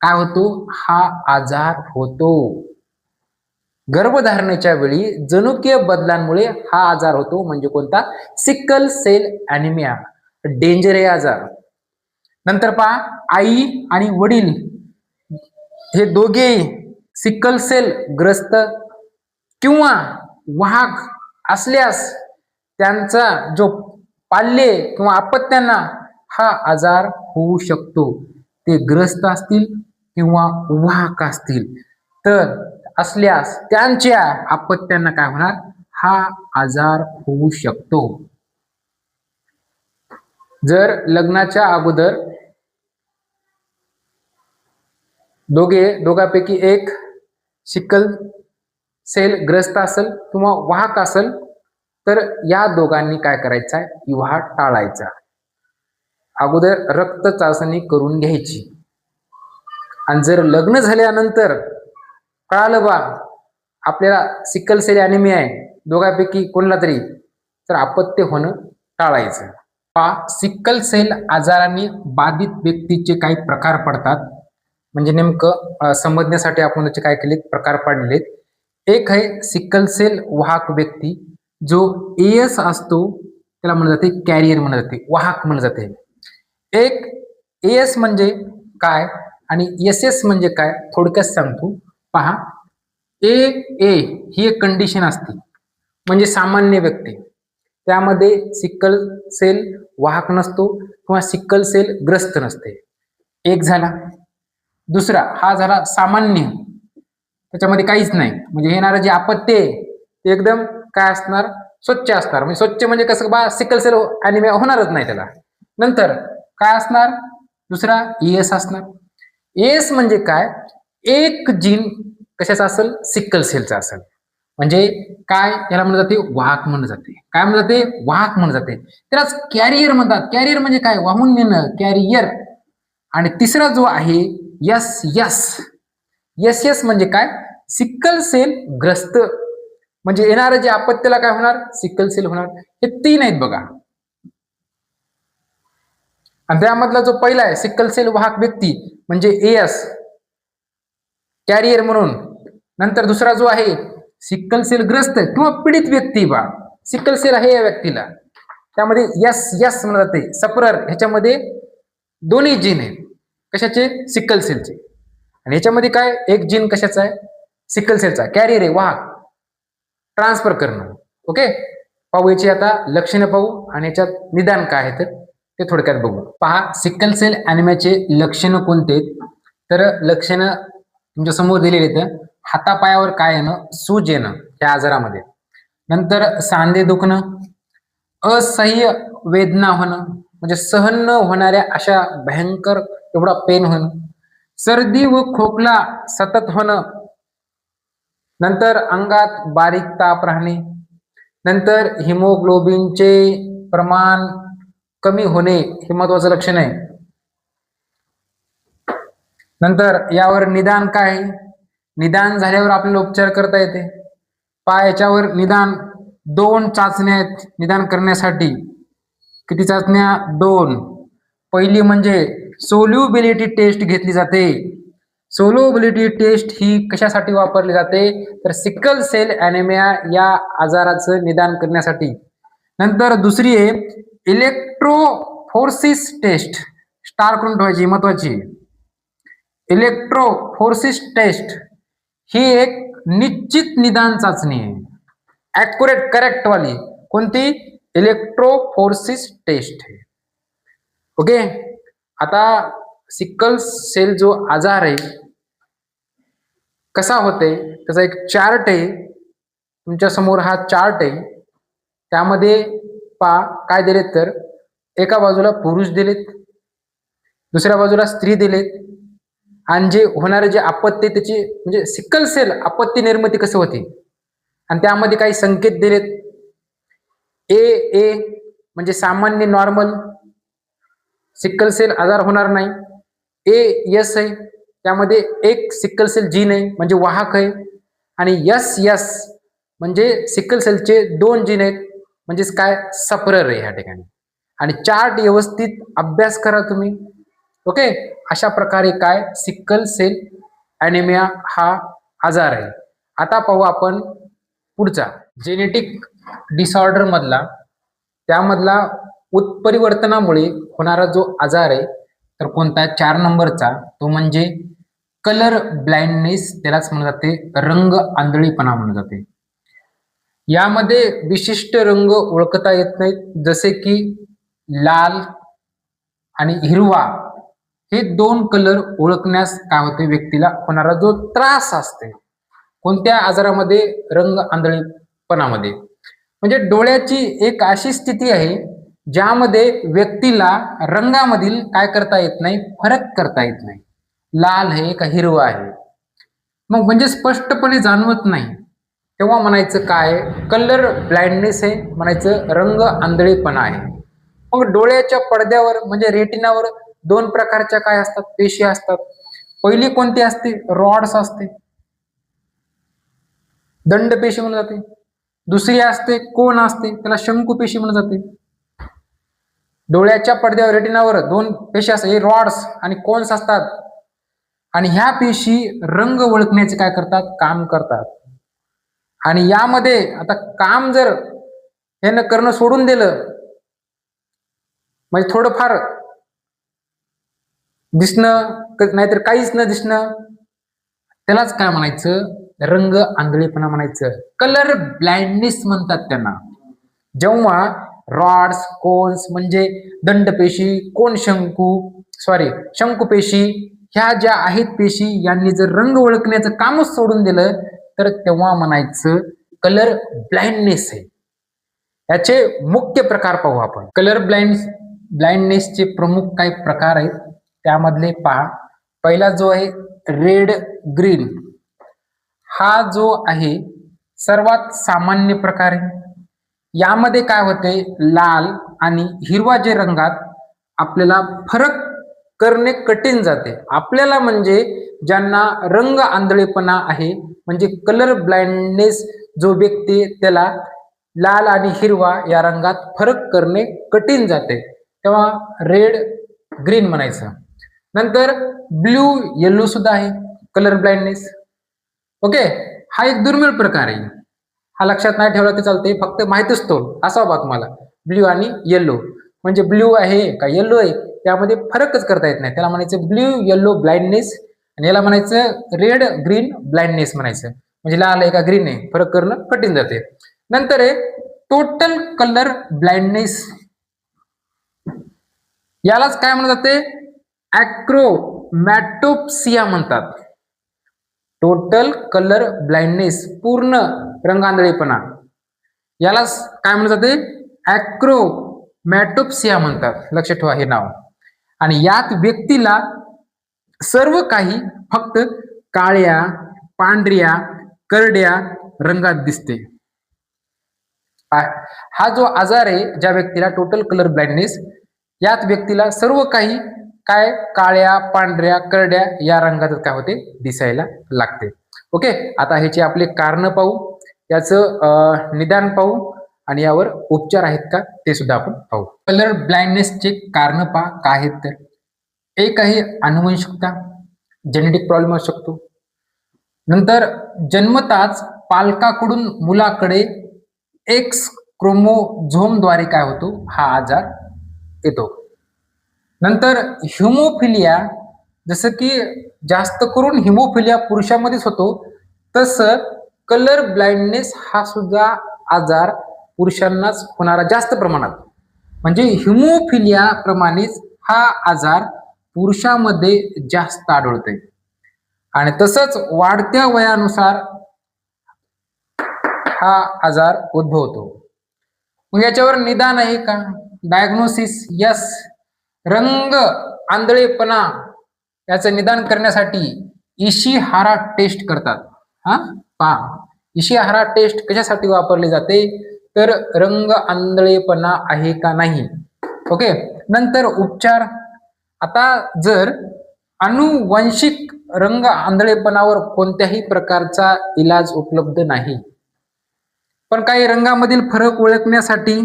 काय होतो, हा आजार होतो. गर्भधारणेच्या वेळी जनुकीय बदलांमुळे हा आजार होतो. म्हणजे कोणता, सिकल सेल ॲनिमिया, डेंजर आहे आजार. नंतर आई आणि वडील हे दोघे सिकल सेल ग्रस्त किंवा वाहक असल्यास त्यांचा जो पाल्य किंवा अपत्यांना हा आजार होऊ शकतो. ते ग्रस्त असतील किंवा वाहक असतील तर असल्यास त्यांच्या अपत्यांना काय होणार, हा आजार होऊ शकतो. जर लग्नाच्या अगोदर दोघांपैकी एक सिकल सेल ग्रस्त असेल किंवा वाहक असेल तर या दोघांनी काय करायचं आहे, विवाह टाळायचा. अगोदर रक्त चाचणी करून घ्यायची. आणि जर लग्न झाल्यानंतर कळालं बा आपल्याला सिकल सेल ॲनिमिया आहे दोघांपैकी कोणाला तरी, तर अपत्य होणं टाळायचं. सिकल सेल आजाराने बाधित व्यक्तीचे काही प्रकार पडतात. म्हणजे नेमकं समजण्यासाठी आपण त्याचे काय केलेत, प्रकार पाडलेत. एक आहे सिकल सेल वाहक व्यक्ती, जो एएस असतो त्याला म्हणलं जाते कॅरियर म्हणलं जाते, वाहक म्हणलं जाते. एक एएस म्हणजे काय आणि एसएस म्हणजे काय थोडक्यात सांगतो. पहा, ए ही एक कंडिशन असते म्हणजे सामान्य व्यक्ती, त्यामध्ये सिकल सेल वाहक नसतो किंवा सिकल सेल ग्रस्त नसते. एक झाला. दुसरा हा झाला सामान्य, त्याच्यामध्ये काहीच नाही, म्हणजे येणारं जे अपत्य ते एकदम काय असणार, स्वच्छ असणार. म्हणजे स्वच्छ म्हणजे कसं बा, सिकल सेल ॲनिमिया होणारच नाही त्याला. नंतर काय असणार, दुसरा एएस असणार. एएस म्हणजे काय, एक जीन कशाचा असेल, सिकल सेलचा असेल. म्हणजे काय, याला म्हणलं जाते वाहक म्हणलं जाते. काय म्हणलं जाते, वाहक म्हणलं जाते. त्यालाच कॅरियर म्हणतात. कॅरियर म्हणजे काय, वाहून नेणं, कॅरियर. आणि तिसरा जो आहे यस यस यस यस म्हणजे काय, सिकल सेल ग्रस्त, म्हणजे येणारं जे अपत्याला काय होणार, सिकल सेल होणार. हे तीन आहेत बघा. आणि त्यामधला जो पहिला आहे सिकल सेल वाहक व्यक्ती म्हणजे एएस कॅरियर म्हणून. नंतर दुसरा जो आहे सिकल सेल ग्रस्त किंवा पीडित व्यक्ती, बा सिकल सेल आहे या व्यक्तीला, त्यामध्ये यस यस म्हणलं जाते सपरर. ह्याच्यामध्ये दोन्ही जीन आहेत, कशाचे, सिकल सेलचे. आणि ह्याच्यामध्ये काय, एक जीन कशाचा आहे, सिकल सेलचा, कॅरियर आहे, वाहक, ट्रान्सफर करणं. ओके, पाहू याची आता लक्षणं पाहू आणि याच्यात निदान काय आहे तर ते थोडक्यात बघू. पहा, सिकल सेल ॲनिमियाचे लक्षणं कोणते, तर लक्षणं तुमच्या समोर दिलेले आहेत. हातापायावर काय येणं, सूज येणं त्या आजारामध्ये. नंतर सांधे दुखणं, असह्य वेदना होणं, म्हणजे सहन न होणाऱ्या अशा भयंकर एवढा पेन होणं. सर्दी व खोकला सतत होणं. नंतर अंगात बारीक ताप राहणे. नंतर हिमोग्लोबिनचे प्रमाण कमी होणे हे महत्वाचं लक्षण आहे. नंतर यावर निदान काय, निदान झाल्यावर आपल्याला उपचार करता येते. याच्यावर निदान 2 चाचण्या आहेत निदान करण्यासाठी. किती चाचण्या, 2. पहिली म्हणजे सोल्युबिलिटी टेस्ट घेतली जाते. सोल्युबिलिटी टेस्ट ही कशासाठी वापरली जाते, तर सिकल सेल ॲनिमिया या आजाराचं निदान करण्यासाठी. नंतर दुसरी आहे इलेक्ट्रोफोरेसिस टेस्ट, स्टार करून ठेवायची, महत्वाची. इलेक्ट्रोफोरेसिस टेस्ट ही एक निश्चित निदान चाचणी आहे, ॲक्युरेट करेक्ट वाली. कोणती, इलेक्ट्रोफोरेसिस टेस्ट. ओके. आता सिकल सेल जो आजार आहे कसा होते त्याचा एक चार्ट आहे तुमच्या समोर. हा चार्ट आहे, त्यामध्ये पा काय दिलेत तर एका बाजूला पुरुष दिलेत, दुसऱ्या बाजूला स्त्री दिलेत, आणि जे होणारे जे आपत्ती त्याची म्हणजे सिकल सेल आपत्ती निर्मिती कसं होते, आणि त्यामध्ये काही संकेत दिलेत. ए म्हणजे सामान्य नॉर्मल, सिकल सेल आजार होणार नाही. एस आहे, त्यामध्ये एक सिकल सेल जीन आहे म्हणजे वाहक आहे. आणि एस म्हणजे सिकल सेलचे 2 जीन आहेत म्हणजेच काय सफरर आहे ह्या ठिकाणी. आणि चार्ट व्यवस्थित अभ्यास करा तुम्ही. ओके. अशा प्रकारे काय सिकल सेल ॲनिमिया हा आजार आहे. आता पाहू आपण पुढचा जेनेटिक डिसऑर्डर मधला, त्यामधला उत्परिवर्तनामुळे होणारा जो आजार आहे तर कोणता 4 नंबरचा, तो म्हणजे कलर ब्लाइंडनेस. त्यालाच म्हणलं जाते रंग आंधळीपणा म्हणलं जाते. यामध्ये विशिष्ट रंग ओळखता येत नाहीत, जसे की लाल आणि हिरवा हे 2 कलर ओळखण्यास काय होते व्यक्तीला होणारा जो त्रास असते कोणत्या आजारामध्ये, रंग आंधळीपणामध्ये. म्हणजे डोळ्याची एक अशी स्थिती आहे ज्यामध्ये व्यक्तीला रंगामधील काय करता येत नाही, फरक करता येत नाही, लाल आहे का हिरवा आहे, मग म्हणजे स्पष्टपणे जाणवत नाही. तेव्हा म्हणायचं काय कलर ब्लाइंडनेस आहे, म्हणायचं रंग आंधळेपणा आहे. मग डोळ्याच्या पडद्यावर म्हणजे रेटिनावर 2 प्रकारच्या काय असतात पेशी असतात. पहिली कोणती असते, रॉड्स असते, दंडपेशी म्हणून जाते. दुसरी असते कोन असते, त्याला शंकुपेशी म्हणून जाते. डोळ्याच्या पडद्यावर रेटिनावर 2 पेशी असतात, हे रॉड्स आणि कोन्स असतात. आणि ह्या पेशी रंग ओळखण्याचे काय करतात, काम करतात. आणि यामध्ये आता काम जर यानं करणं सोडून दिलं म्हणजे थोडंफार दिसणं नाहीतर काहीच न दिसणं, त्यालाच काय म्हणायचं, रंग आंधळेपणा म्हणायचं. कलर ब्लाइंडनेस म्हणतात त्यांना. जेव्हा रॉड्स कोन्स म्हणजे दंडपेशी कोन शंकुपेशी ह्या ज्या आहेत पेशी यांनी जर रंग ओळखण्याचं कामच सोडून दिलं तर तेव्हा म्हणायचं कलर ब्लाइंडनेस आहे. याचे मुख्य प्रकार पाहू आपण. कलर ब्लाइंडनेसचे प्रमुख काही प्रकार आहेत, त्यामधले पहा. पहिला जो आहे रेड ग्रीन, हा जो आहे सर्वात सामान्य प्रकार आहे. यामध्ये काय होते, लाल आणि हिरवा जे रंगात आपल्याला फरक करणे कठीण जाते. आपल्याला म्हणजे ज्यांना रंग आंधळेपणा आहे म्हणजे कलर ब्लाइंडनेस जो व्यक्ती, त्याला लाल आणि हिरवा या रंगात फरक करणे कठीण जाते, तेव्हा रेड ग्रीन म्हणायचं. नंतर ब्ल्यू येलो सुद्धा आहे कलर ब्लाइंडनेस. ओके. हा एक दुर्मिळ प्रकार आहे, हा लक्षात नाही ठेवला ते चालते, फक्त माहितीच तो असावा तुम्हाला. ब्ल्यू आणि येलो म्हणजे ब्ल्यू आहे का येलो आहे त्यामध्ये फरकच करता येत नाही, त्याला म्हणायचं ब्ल्यू येलो ब्लाइंडनेस. आणि याला म्हणायचं रेड ग्रीन ब्लाइंडनेस म्हणायचं, म्हणजे लाल आहे का ग्रीन आहे फरक करणं कठीण जाते. नंतर आहे टोटल कलर ब्लाइंडनेस, यालाच काय म्हणतात जाते, ॲक्रोमॅटोप्सिया म्हणतात. टोटल कलर ब्लाइंडनेस पूर्ण रंगांधळेपणा, यालाच काय म्हणतात जाते, ॲक्रोमॅटोप्सिया म्हणतात. लक्षात ठेवा हे नाव. आणि यात व्यक्तीला सर्व काही फक्त काळ्या पांढऱ्या करड्या रंगात दिसते. हा जो आजार आहे ज्या व्यक्तीला टोटल कलर ब्लाइंडनेस, यात व्यक्तीला सर्व काही काय काळ्या पांढऱ्या करड्या या रंगात काय होते, दिसायला लागते. ओके. आता ह्याचे आपले कारण पाहू, याचं निदान पाहू आणि यावर उपचार आहेत का ते सुद्धा आपण पाहू. कलर ब्लाइंडनेसचे कारण पहा काय आहेत तर, एक आहे आनुवंशिकता, जेनेटिक प्रॉब्लेम असू शकतो. नंतर जन्मताच पालकाकडून मुलाकडे एक्स क्रोमोझोमद्वारे काय होतो, हा आजार येतो. नंतर हिमोफिलिया, जसं की जास्त करून हिमोफिलिया पुरुषामध्येच होतो, तसं कलर ब्लाइंडनेस हा सुद्धा आजार पुरुषांनाच होणारा जास्त प्रमाणात, म्हणजे हिमोफिलिया प्रमाणेच हा आजार पुरुषामध्ये जास्त आढळतोय आणि तसंच वाढत्या वयानुसार हा आजार उद्भवतो. मग याच्यावर निदान आहे का? Diagnosis yes. रंग आंधळेपणा याचं निदान करण्यासाठी इशिहारा टेस्ट करतात. हा पहा, इशिहारा टेस्ट कशासाठी वापरली जाते? तर रंग आंधळेपणा आहे का नाही. ओके. नंतर उपचार. आता जर अनुवंशिक रंग आंधळेपणावर कोणत्याही प्रकारचा इलाज उपलब्ध नाही, पण काही रंगामधील फरक ओळखण्यासाठी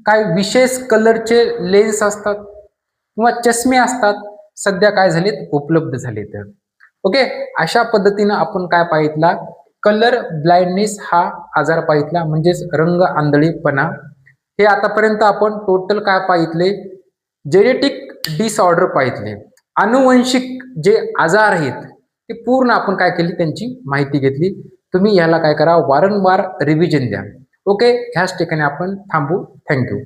काही विशेष कलरचे लेन्स असतात किंवा चष्मे असतात, सध्या काय झालेत? उपलब्ध झालेत. ओके. अशा पद्धतीनं आपण काय पाहितला? कलर ब्लाइंडनेस हा आजार पाहितला, म्हणजेच रंग आंधळेपणा. हे आतापर्यंत आपण टोटल काय पाहितले? Genetic disorder पाहितले. अनुवंशिक जे आजार आहेत ते पूर्ण आपण काय केली? त्यांची माहिती घेतली. तुम्ही याला काय करा? वारंवार रिव्हिजन द्या. ओके. ह्याच ठिकाणी आपण थांबू. थँक्यू.